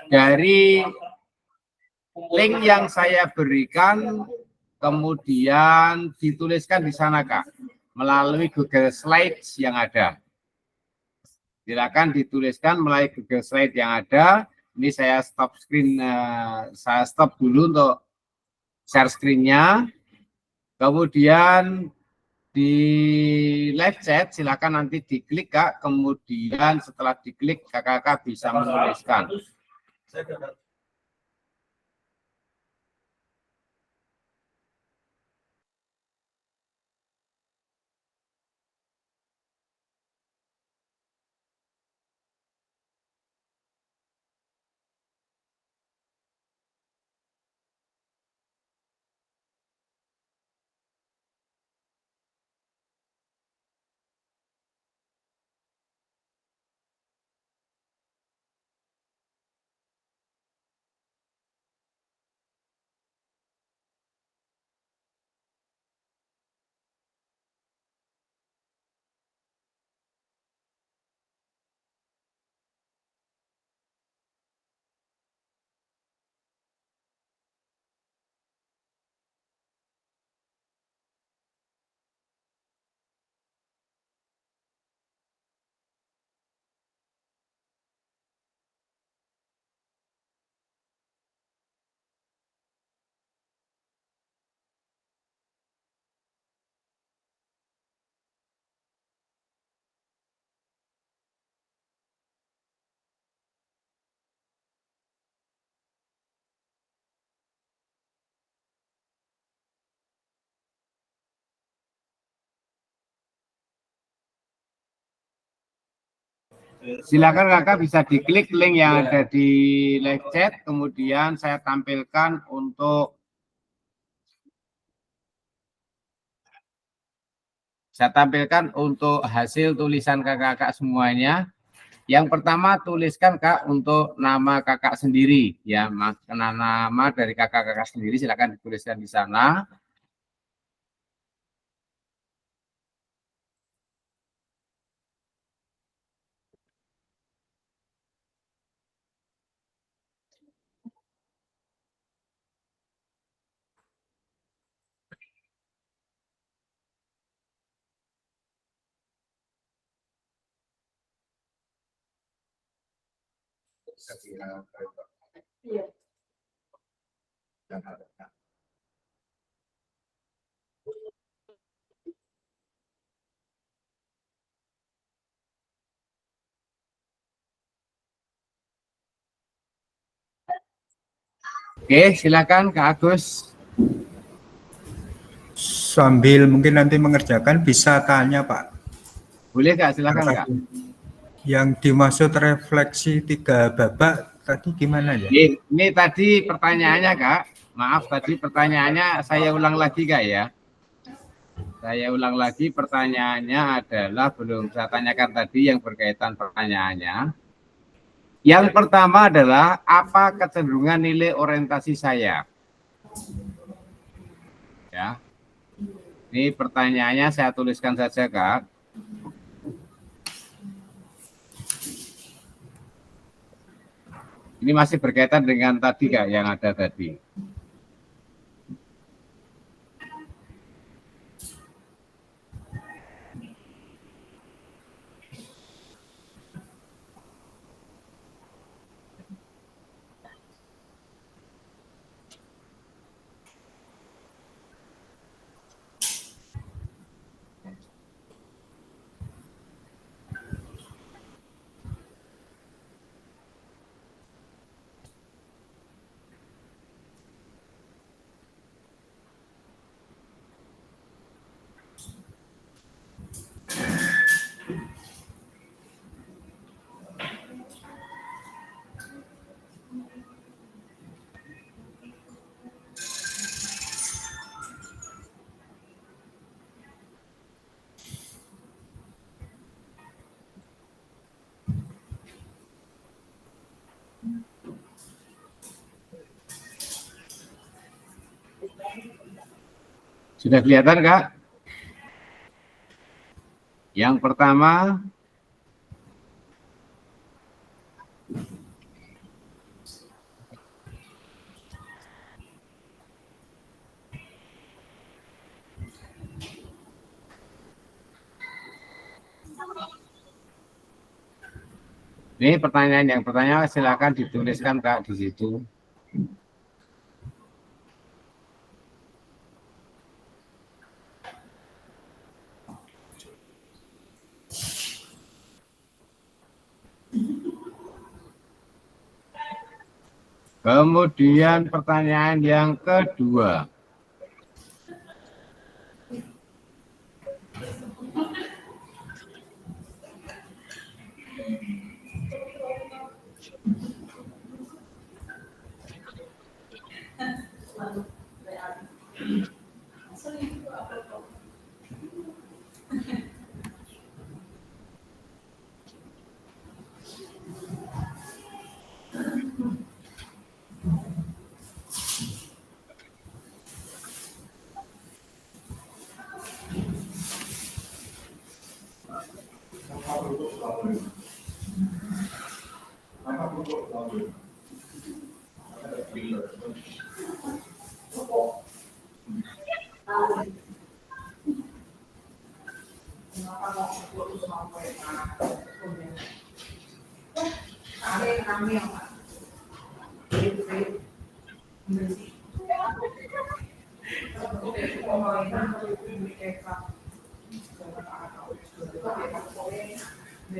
A: dari link yang saya berikan, kemudian dituliskan di sana kak melalui Google Slides yang ada. Silakan dituliskan melalui Google Slide yang ada. Ini saya stop screen, saya stop dulu untuk share screen-nya. Kemudian di live chat silakan nanti diklik kak. Kemudian setelah diklik kakak-kakak bisa menuliskan. Silakan kakak bisa diklik link yang ada di live chat, kemudian saya tampilkan untuk hasil tulisan kakak-kakak semuanya. Yang pertama tuliskan kak untuk nama kakak sendiri ya, nama dari kakak-kakak sendiri silakan dituliskan di sana. Oke, silakan Kak Agus.
B: Sambil mungkin nanti mengerjakan bisa tanya Pak.
A: Boleh Kak, silakan Kak.
B: Yang dimaksud refleksi tiga babak tadi gimana ya?
A: Ini tadi pertanyaannya Kak. Maaf tadi pertanyaannya saya ulang lagi Kak ya. Saya ulang lagi pertanyaannya adalah belum saya tanyakan tadi yang berkaitan pertanyaannya. Yang pertama adalah apa kecenderungan nilai orientasi saya? Ya. Ini pertanyaannya saya tuliskan saja Kak. Ini masih berkaitan dengan tadi Kak yang ada tadi. Sudah kelihatan, Kak? Yang pertama, ini pertanyaan yang pertanyaan silakan dituliskan, Kak, di situ. Kemudian pertanyaan yang kedua.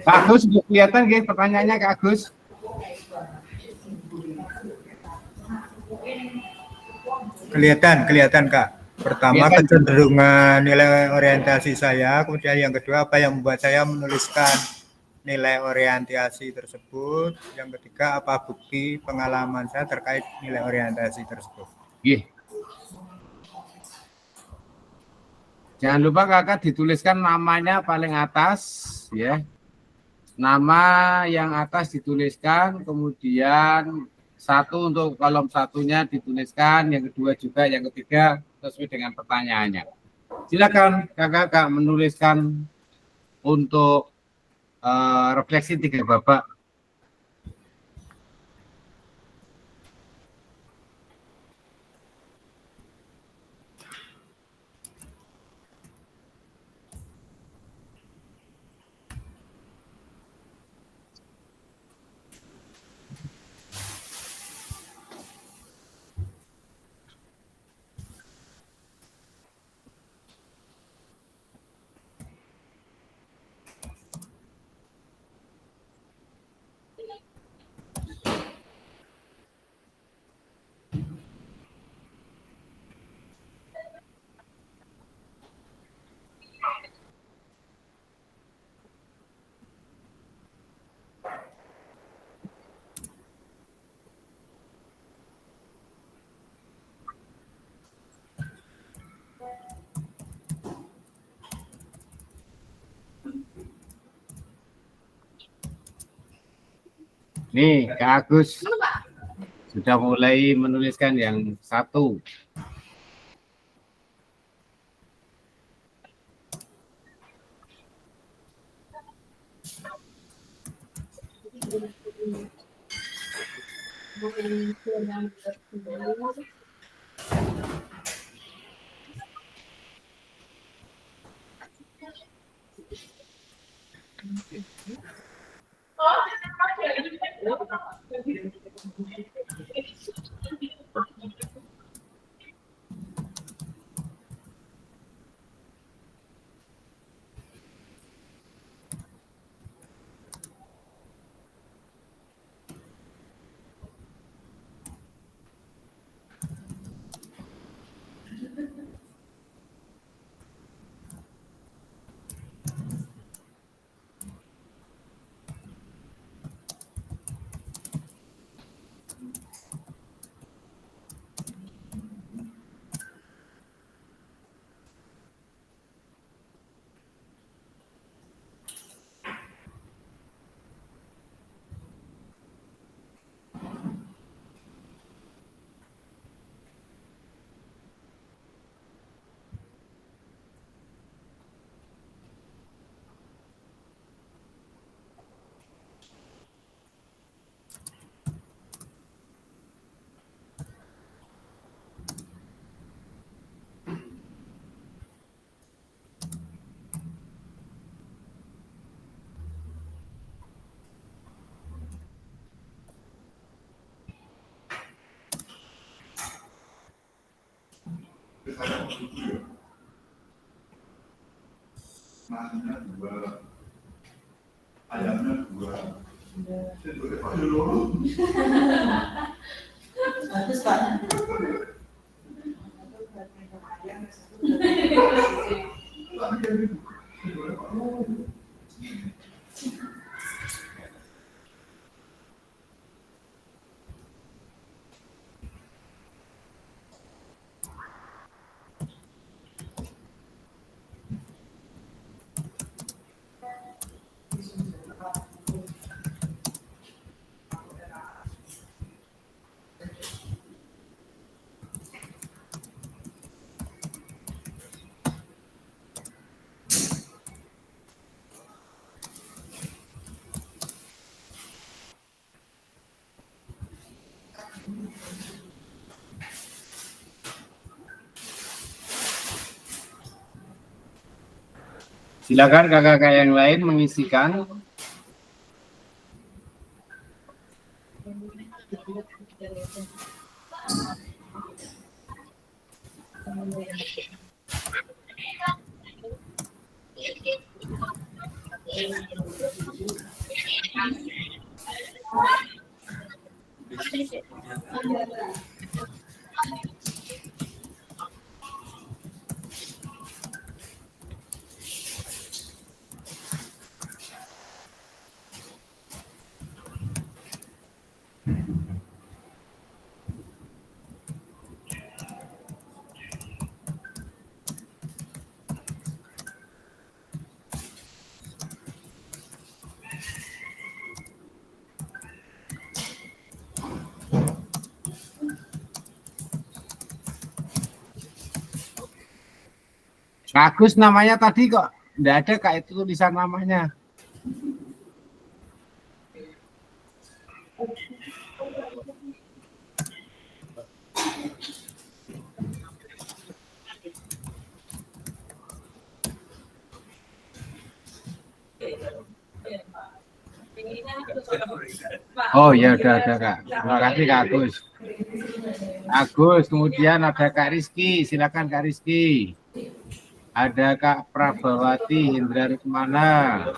A: Kak Agus, sudah kelihatan nggih pertanyaannya, Kak Agus?
B: Kelihatan Kak. Pertama
A: Kelihatan.
B: kecenderungan nilai orientasi saya, kemudian yang kedua apa yang membuat saya menuliskan nilai orientasi tersebut, yang ketiga apa bukti pengalaman saya terkait nilai orientasi tersebut.
A: Nggih. Jangan lupa Kakak dituliskan namanya paling atas, ya. Nama yang atas dituliskan, kemudian satu untuk kolom satunya dituliskan, yang kedua juga, yang ketiga sesuai dengan pertanyaannya. Silakan Kakak menuliskan untuk refleksi 3 babak. Nih, Kak Agus sudah mulai menuliskan yang satu.
D: Bagus Pak.
A: Silakan kakak-kakak yang lain mengisikan. Bagus namanya tadi kok enggak ada Kak itu tulisan namanya. Oh ya udah ada Kak. Terima kasih Kak Agus. Agus, kemudian ada Kak Rizky, silakan Kak Rizky. Ada Kak Prabawati Indra Rukmana.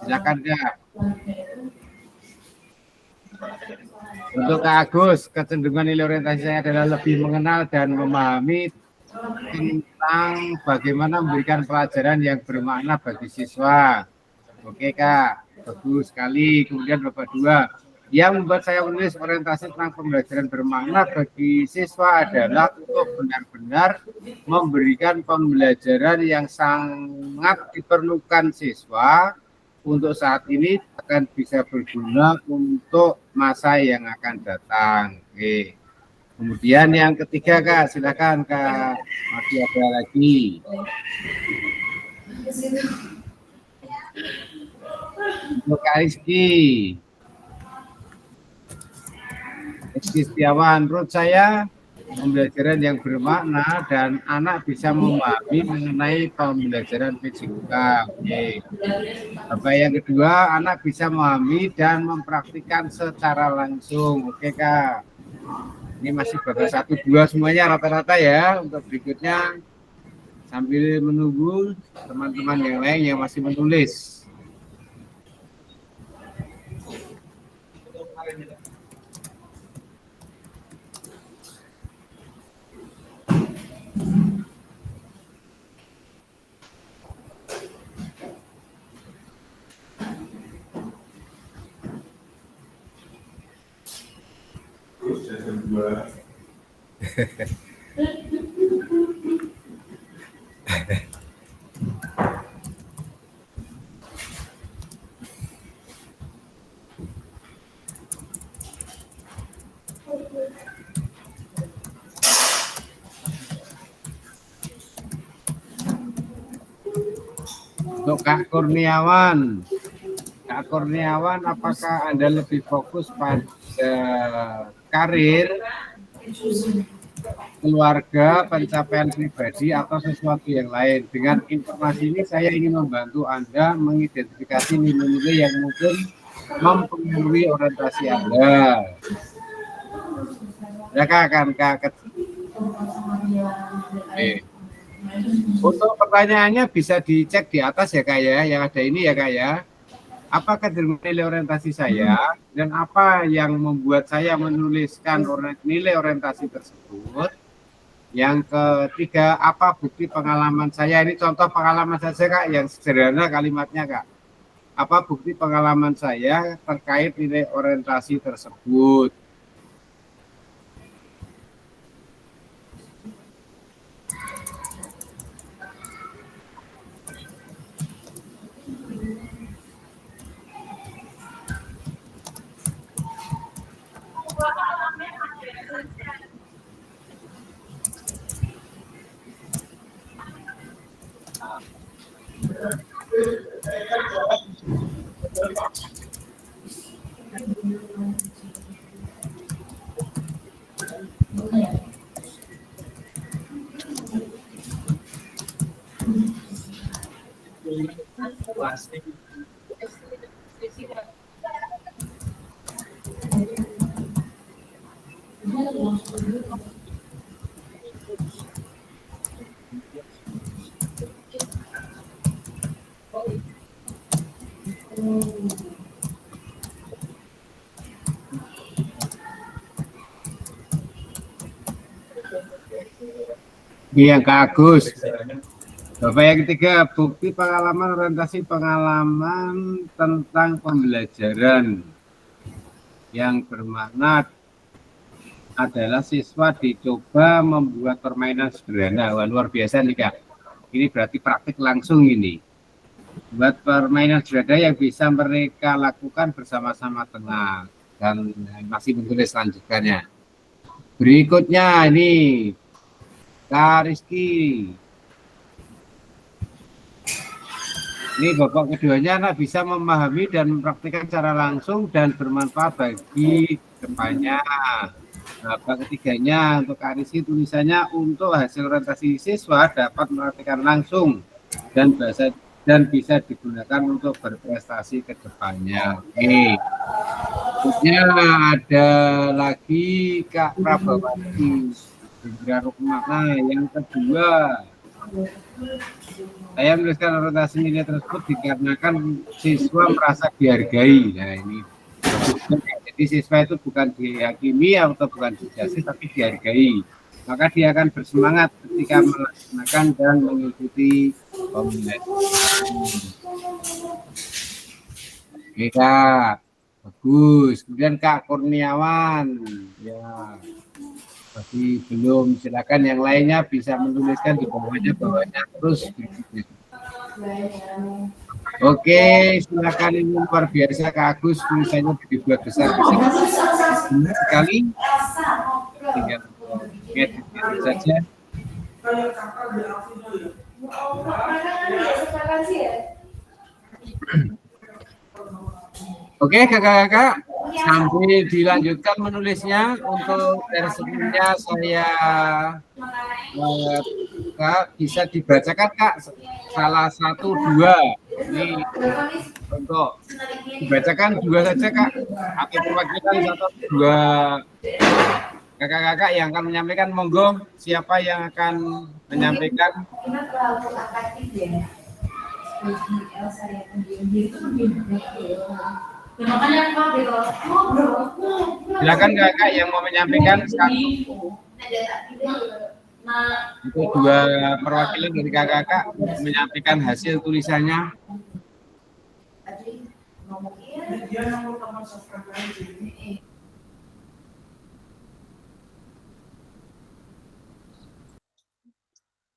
A: Silakan Kak. Untuk Kak Agus, kecenderungan nilai orientasi saya adalah lebih mengenal dan memahami tentang bagaimana memberikan pelajaran yang bermakna bagi siswa. Oke Kak, bagus sekali. Kemudian Bapak 2, yang membuat saya menulis orientasi tentang pembelajaran bermakna bagi siswa adalah untuk benar-benar memberikan pembelajaran yang sangat diperlukan siswa untuk saat ini akan bisa berguna untuk masa yang akan datang. Oke. Kemudian yang ketiga Kak, silakan Kak. Masih ada lagi. Untuk Kak Rizky. Rizky Setiawan, menurut saya pembelajaran yang bermakna dan anak bisa memahami mengenai pembelajaran fisika. Oke. Apa yang kedua, anak bisa memahami dan mempraktikkan secara langsung. Oke Kak. Ini masih baru 1, 2 semuanya rata-rata ya. Untuk berikutnya sambil menunggu teman-teman yang lain yang masih menulis. Untuk Kak Kurniawan, apakah Anda lebih fokus pada karir, keluarga, pencapaian pribadi, atau sesuatu yang lain? Dengan informasi ini saya ingin membantu Anda mengidentifikasi nilai-nilai yang mungkin mempengaruhi orientasi Anda. Ya Kak, Oke. Untuk pertanyaannya bisa dicek di atas ya Kak ya, yang ada ini ya Kak ya. Apa nilai orientasi saya dan apa yang membuat saya menuliskan nilai orientasi tersebut. Yang ketiga, apa bukti pengalaman saya? Ini contoh pengalaman saya Kak, yang sederhana kalimatnya Kak. Apa bukti pengalaman saya terkait nilai orientasi tersebut? Iya Kak Agus. Bapak yang ketiga, bukti pengalaman orientasi pengalaman tentang pembelajaran yang bermakna adalah siswa dicoba membuat permainan sederhana. Wah, luar biasa nih Kak. Ini berarti praktik langsung ini. Buat permainan sederhana yang bisa mereka lakukan bersama-sama tenang. Dan masih menulis lanjutannya. Berikutnya ini Kak Rizky. Ini Bapak keduanya bisa memahami dan mempraktikkan secara langsung dan bermanfaat bagi depannya. Bapak ketiganya untuk Kak Rizky tulisannya untuk hasil orientasi siswa dapat mempraktikkan langsung dan bisa digunakan untuk berprestasi ke depannya. Oke. Terusnya ada lagi Kak Prabawati. Nah, yang kedua, saya menuliskan orientasi nilai tersebut dikarenakan siswa merasa dihargai. Nah ini, jadi siswa itu bukan dihakimi atau bukan dijudge, tapi dihargai. Maka dia akan bersemangat ketika melaksanakan dan mengikuti pemilihan. Oke Kak, bagus. Kemudian Kak Kurniawan, ya. Masih belum, silakan yang lainnya bisa menuliskan di bawahnya terus. Oke, silakan, ini luar biasa Kak Agus, tulisannya dibuat besar sekali. Tinggal edit saja. Oke kakak-kakak, sambil dilanjutkan menulisnya. Untuk dari sebelumnya saya Kak, bisa dibacakan Kak salah satu dua. Ini untuk dibacakan dua saja Kak, atau perwakilan satu dua kakak-kakak yang akan menyampaikan. Monggo, siapa yang akan menyampaikan? Silakan kakak yang mau menyampaikan. Untuk dua perwakilan dari kakak menyampaikan hasil tulisannya.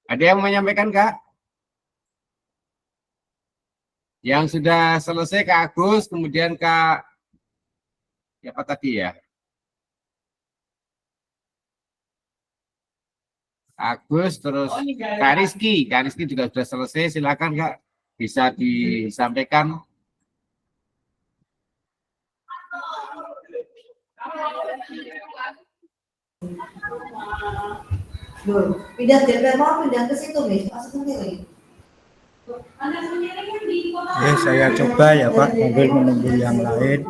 A: Ada yang menyampaikan Kak? Yang sudah selesai Kak Agus, kemudian Kak siapa tadi ya? Agus, terus Kak Rizky. Kak Rizky juga sudah selesai, silakan Kak, bisa disampaikan.
G: Pindah DPR mau pindah ke situ nih, masuk sendiri.
B: Ya, saya coba ya Pak, sambil menunggu yang lain.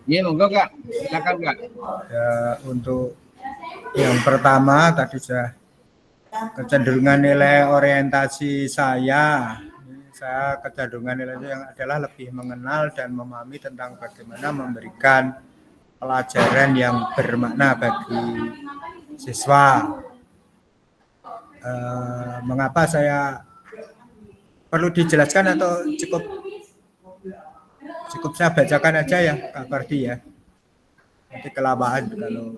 A: Iya, monggo Kak, silakan Kak.
B: Ya, untuk yang pertama tadi sudah kecenderungan nilai orientasi saya kecenderungan nilai yang adalah lebih mengenal dan memahami tentang bagaimana memberikan pelajaran yang bermakna bagi siswa. Mengapa saya perlu dijelaskan atau cukup saya bacakan aja ya Kak Fardi ya, nanti kelamaan kalau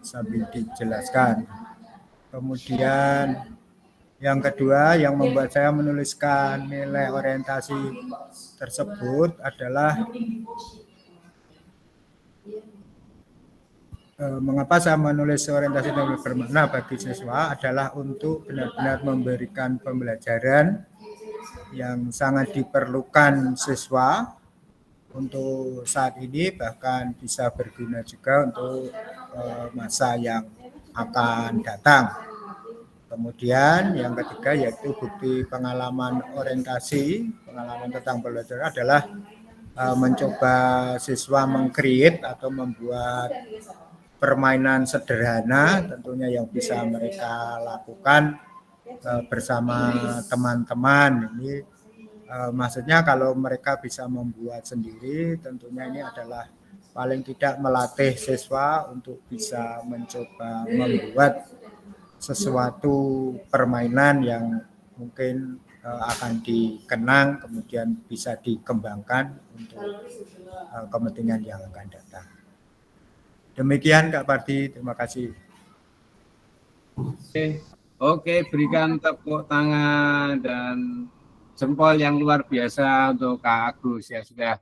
B: sambil dijelaskan. Kemudian yang kedua yang membuat saya menuliskan nilai orientasi tersebut adalah mengapa saya menulis orientasi yang bermakna bagi siswa adalah untuk benar-benar memberikan pembelajaran yang sangat diperlukan siswa untuk saat ini, bahkan bisa berguna juga untuk masa yang akan datang. Kemudian yang ketiga yaitu bukti pengalaman orientasi, pengalaman tentang pembelajaran adalah mencoba siswa meng-create atau membuat permainan sederhana tentunya yang bisa mereka lakukan bersama teman-teman. Ini maksudnya kalau mereka bisa membuat sendiri, tentunya ini adalah paling tidak melatih siswa untuk bisa mencoba membuat sesuatu permainan yang mungkin akan dikenang, kemudian bisa dikembangkan untuk kepentingan yang akan datang. Demikian Kak Fardi, terima kasih.
A: Oke, berikan tepuk tangan dan jempol yang luar biasa untuk Kak Agus yang sudah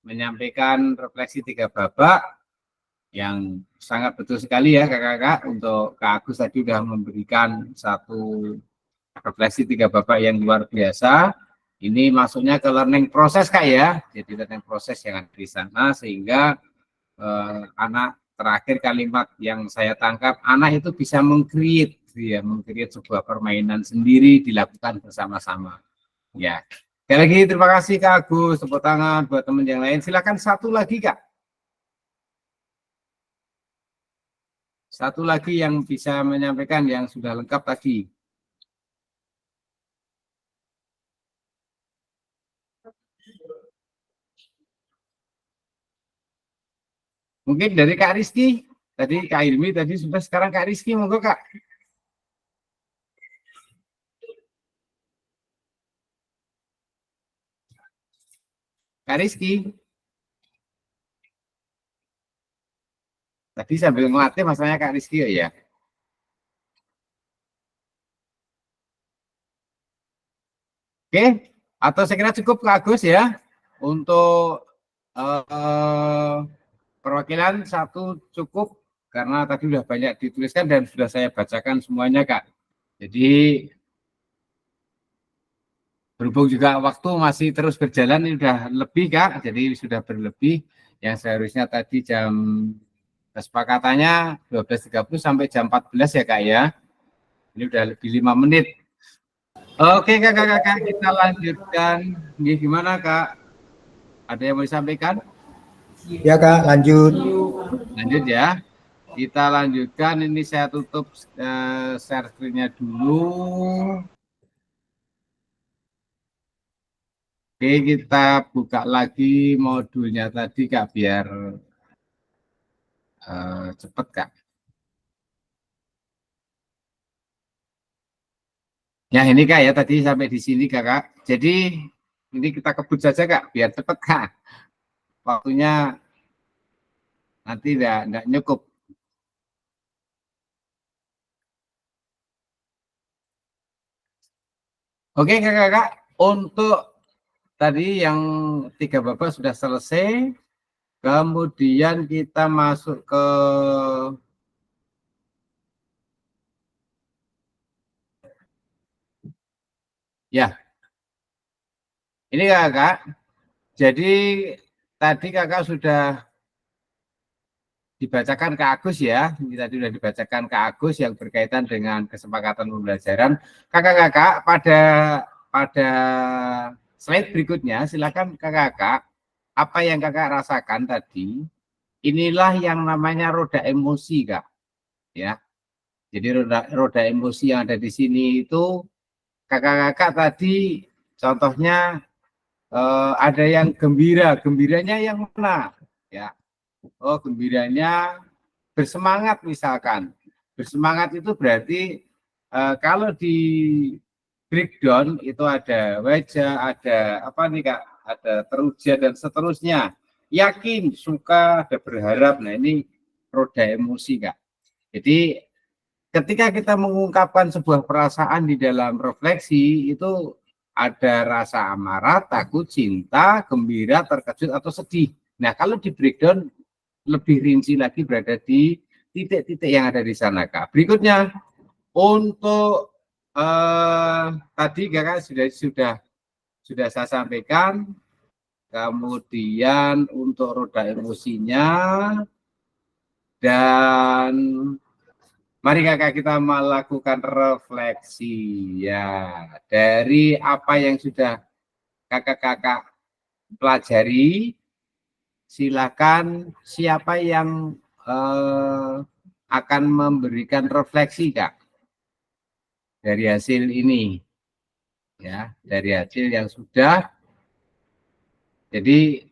A: menyampaikan refleksi 3 babak yang sangat betul sekali ya kakak-kakak. Untuk Kak Agus tadi sudah memberikan satu refleksi 3 babak yang luar biasa. Ini masuknya ke learning proses Kak ya, jadi learning proses yang ada di sana sehingga anak terakhir kalimat yang saya tangkap, anak itu bisa meng-create ya, meng-create sebuah permainan sendiri dilakukan bersama-sama. Ya. Sekali lagi terima kasih Kak Agus, tepuk tangan buat teman yang lain. Silakan satu lagi Kak. Satu lagi yang bisa menyampaikan yang sudah lengkap tadi. Mungkin dari Kak Rizky, tadi Kak Ilmi tadi sudah, sekarang Kak Rizky, monggo Kak. Kak Rizky. Tadi sambil ngelatih masalahnya Kak Rizky ya. Oke, atau saya kira cukup Kak Agus ya untuk perwakilan satu cukup karena tadi sudah banyak dituliskan dan sudah saya bacakan semuanya Kak. Jadi berhubung juga waktu masih terus berjalan, ini sudah lebih Kak, jadi sudah berlebih yang seharusnya tadi jam kesepakatannya 12.30 sampai jam 14 ya Kak ya. Ini udah lebih 5 menit. Oke kakak-kakak, kita lanjutkan. Ini gimana Kak? Ada yang mau disampaikan?
B: Ya Kak, lanjut.
A: Lanjut ya. Kita lanjutkan. Ini saya tutup share screen-nya dulu. Oke, kita buka lagi modulnya tadi Kak, biar cepet Kak. Ya ini Kak ya, tadi sampai di sini Kakak. Jadi ini kita kebut saja Kak, biar cepet Kak. Waktunya nanti enggak cukup. Oke Kakak, untuk tadi yang 3 babak sudah selesai. Kemudian kita masuk ke ya. Ini Kakak. Jadi tadi Kakak sudah dibacakan ke Agus ya. Ini tadi sudah dibacakan ke Agus yang berkaitan dengan kesepakatan pembelajaran. Kakak-kakak pada slide berikutnya silakan kakak-kakak apa yang kakak rasakan tadi. Inilah yang namanya roda emosi Kak. Ya. Jadi roda emosi yang ada di sini itu kakak-kakak tadi contohnya ada yang gembira, gembiranya yang mana? Ya, oh gembiranya bersemangat misalkan. Bersemangat itu berarti kalau di breakdown itu ada wajah, ada apa nih Kak? Ada teruja dan seterusnya. Yakin, suka, ada berharap. Nah ini roda emosi Kak. Jadi ketika kita mengungkapkan sebuah perasaan di dalam refleksi itu ada rasa amarah, takut, cinta, gembira, terkejut atau sedih. Nah kalau di breakdown lebih rinci lagi berada di titik-titik yang ada di sana Kak. Berikutnya untuk tadi Kakak sudah saya sampaikan. Kemudian untuk roda emosinya dan mari Kakak kita melakukan refleksi ya dari apa yang sudah Kakak-kakak pelajari. Silakan siapa yang akan memberikan refleksi Kak dari hasil ini ya, dari hasil yang sudah. Jadi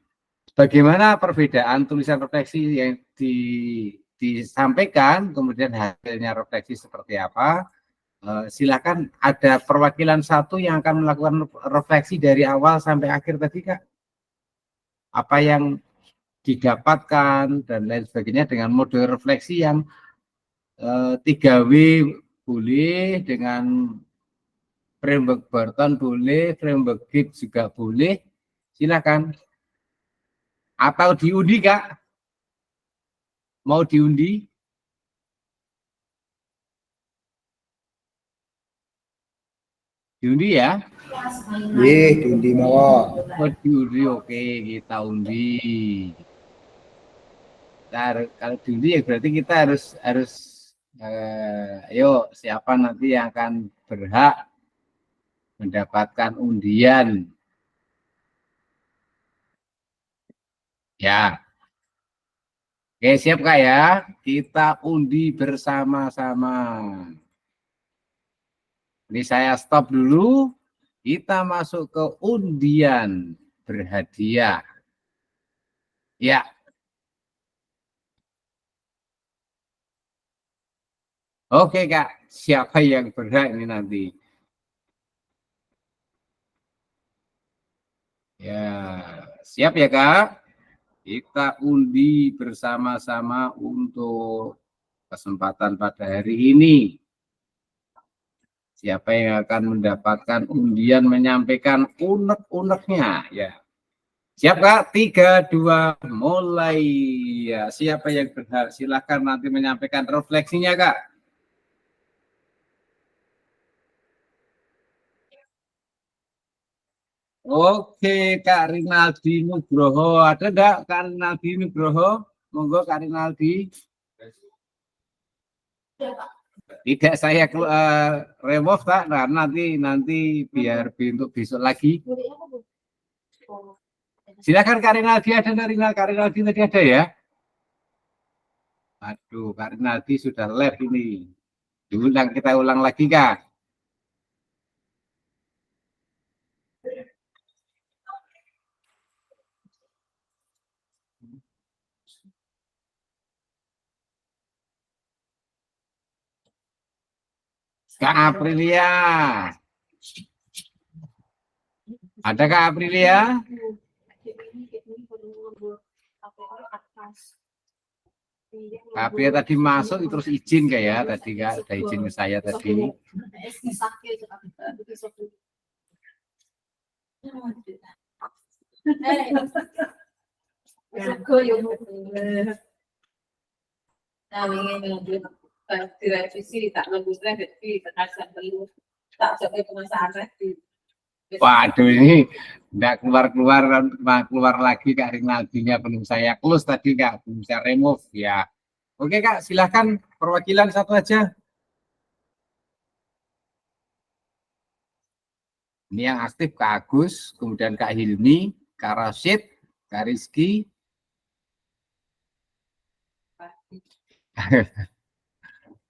A: bagaimana perbedaan tulisan refleksi yang disampaikan, kemudian hasilnya refleksi seperti apa? Silakan ada perwakilan satu yang akan melakukan refleksi dari awal sampai akhir tadi Kak. Apa yang didapatkan dan lain sebagainya dengan mode refleksi yang 3W boleh, dengan framework Barton boleh, framework Gibbs juga boleh. Silakan. Atau diundi Kak? Mau diundi? Diundi ya?
B: Diundi mawon.
A: Oh, diundi, oke, kita undi. Kalau diundi ya berarti kita harus ayo siapa nanti yang akan berhak mendapatkan undian. Ya. Oke, siap Kak ya? Kita undi bersama-sama. Ini saya stop dulu. Kita masuk ke undian berhadiah. Ya. Oke Kak, siapa yang berhak ini nanti? Ya, siap ya Kak? Kita undi bersama-sama untuk kesempatan pada hari ini. Siapa yang akan mendapatkan undian menyampaikan unek-uneknya? Ya. Siap Kak? 3, 2, mulai. Ya, siapa yang berhak? Silakan nanti menyampaikan refleksinya Kak. Oke, Kak Rinaldi Nugroho. Ada enggak Kak Rinaldi Nugroho? Monggo Kak Rinaldi. Tidak saya remove Kak. Nah, nanti biar untuk besok lagi. Silakan Kak Rinaldi, ada enggak Kak Rinaldi tadi ada ya? Aduh, Kak Rinaldi sudah live ini. Diulang, kita ulang lagi Kak. Kak Aprilia. Ada Kak Aprilia? Kak Aprilia tadi masuk terus izin Kak ya tadi Kak, udah izin ke saya tadi.
D: direvisi tak lebih revisi kekasih perlu tak sampai pemasaran
A: Waduh ini enggak keluar lagi Kak Rinaldinya, belum saya close tadi Kak, belum saya remove ya. Oke Kak, silahkan perwakilan satu aja. Ini yang aktif Kak Agus, kemudian Kak Hilmi, Kak Rashid, Kak Rizky.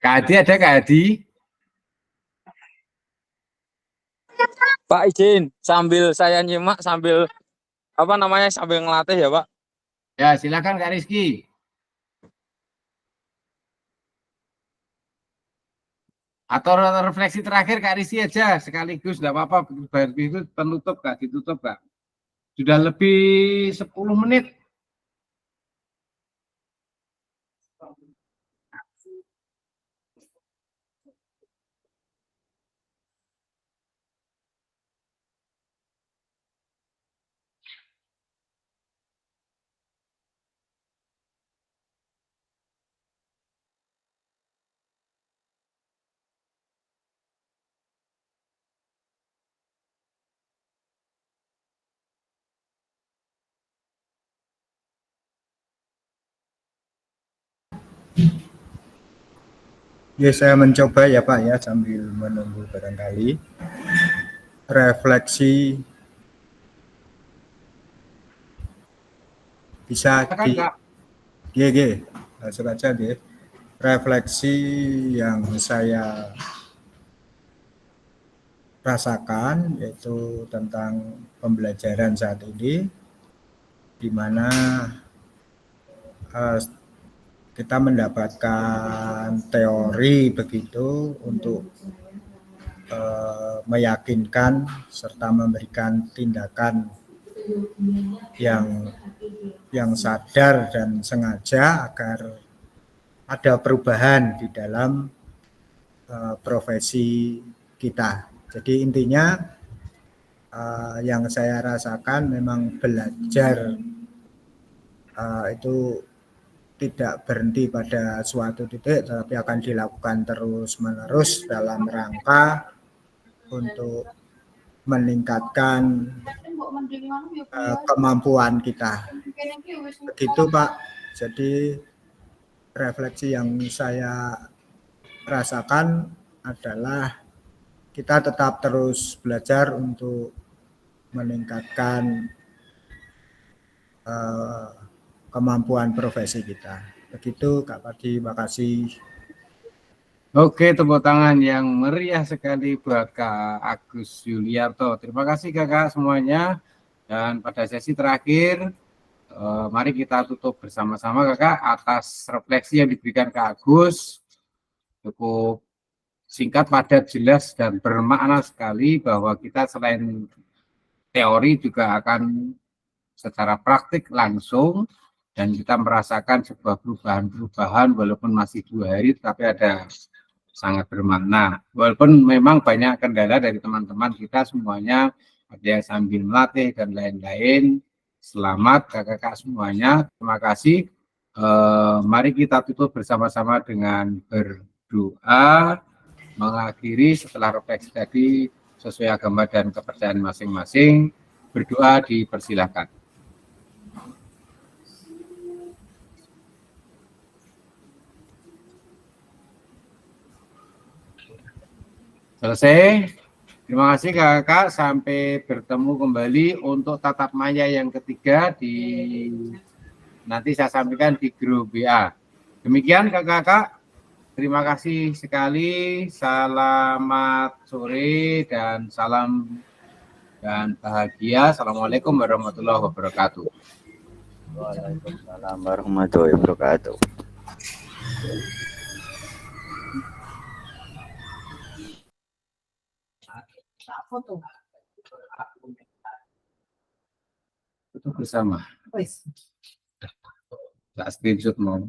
A: Kak Adi ada Kak Adi?
H: Pak izin sambil saya nyimak sambil apa namanya sambil ngelatih ya Pak.
A: Ya silakan Kak Rizky. Atau refleksi terakhir Kak Rizky aja sekaligus, enggak apa-apa. Itu penutup Kak, ditutup Kak. Sudah lebih 10 menit.
B: Ya, saya mencoba ya Pak ya, sambil menunggu barangkali refleksi bisa
A: Silakan Kak.
B: GG langsung aja deh. Refleksi yang saya rasakan yaitu tentang pembelajaran saat ini, di mana kita mendapatkan teori begitu untuk meyakinkan serta memberikan tindakan yang sadar dan sengaja agar ada perubahan di dalam profesi kita. Jadi intinya yang saya rasakan memang belajar itu tidak berhenti pada suatu titik, tetapi akan dilakukan terus-menerus dalam rangka untuk meningkatkan kemampuan kita. Begitu Pak. Jadi refleksi yang saya rasakan adalah kita tetap terus belajar untuk meningkatkan kemampuan profesi kita. Begitu Kak Padi, makasih.
A: Oke, tepuk tangan yang meriah sekali buat Kak Agus Yuliarto. Terima kasih kakak semuanya. Dan pada sesi terakhir, mari kita tutup bersama-sama kakak atas refleksi yang diberikan Kak Agus. Cukup singkat, padat, jelas, dan bermakna sekali bahwa kita selain teori juga akan secara praktik langsung dan kita merasakan sebuah perubahan walaupun masih 2 hari tapi ada sangat bermakna. Walaupun memang banyak kendala dari teman-teman kita semuanya, ada yang sambil melatih dan lain-lain. Selamat kakak-kakak semuanya. Terima kasih. Mari kita tutup bersama-sama dengan berdoa, mengakhiri setelah refleksi tadi sesuai agama dan kepercayaan masing-masing. Berdoa dipersilakan. Selesai. Terima kasih kakak. Sampai bertemu kembali untuk tatap maya yang ketiga nanti saya sampaikan di grup WA. Demikian kakak-kakak. Terima kasih sekali. Selamat sore dan salam dan bahagia. Assalamualaikum warahmatullahi wabarakatuh.
F: Waalaikumsalam warahmatullahi wabarakatuh.
D: Foto.
A: Itu bersama.
D: Wes.
A: Tak screenshot mau.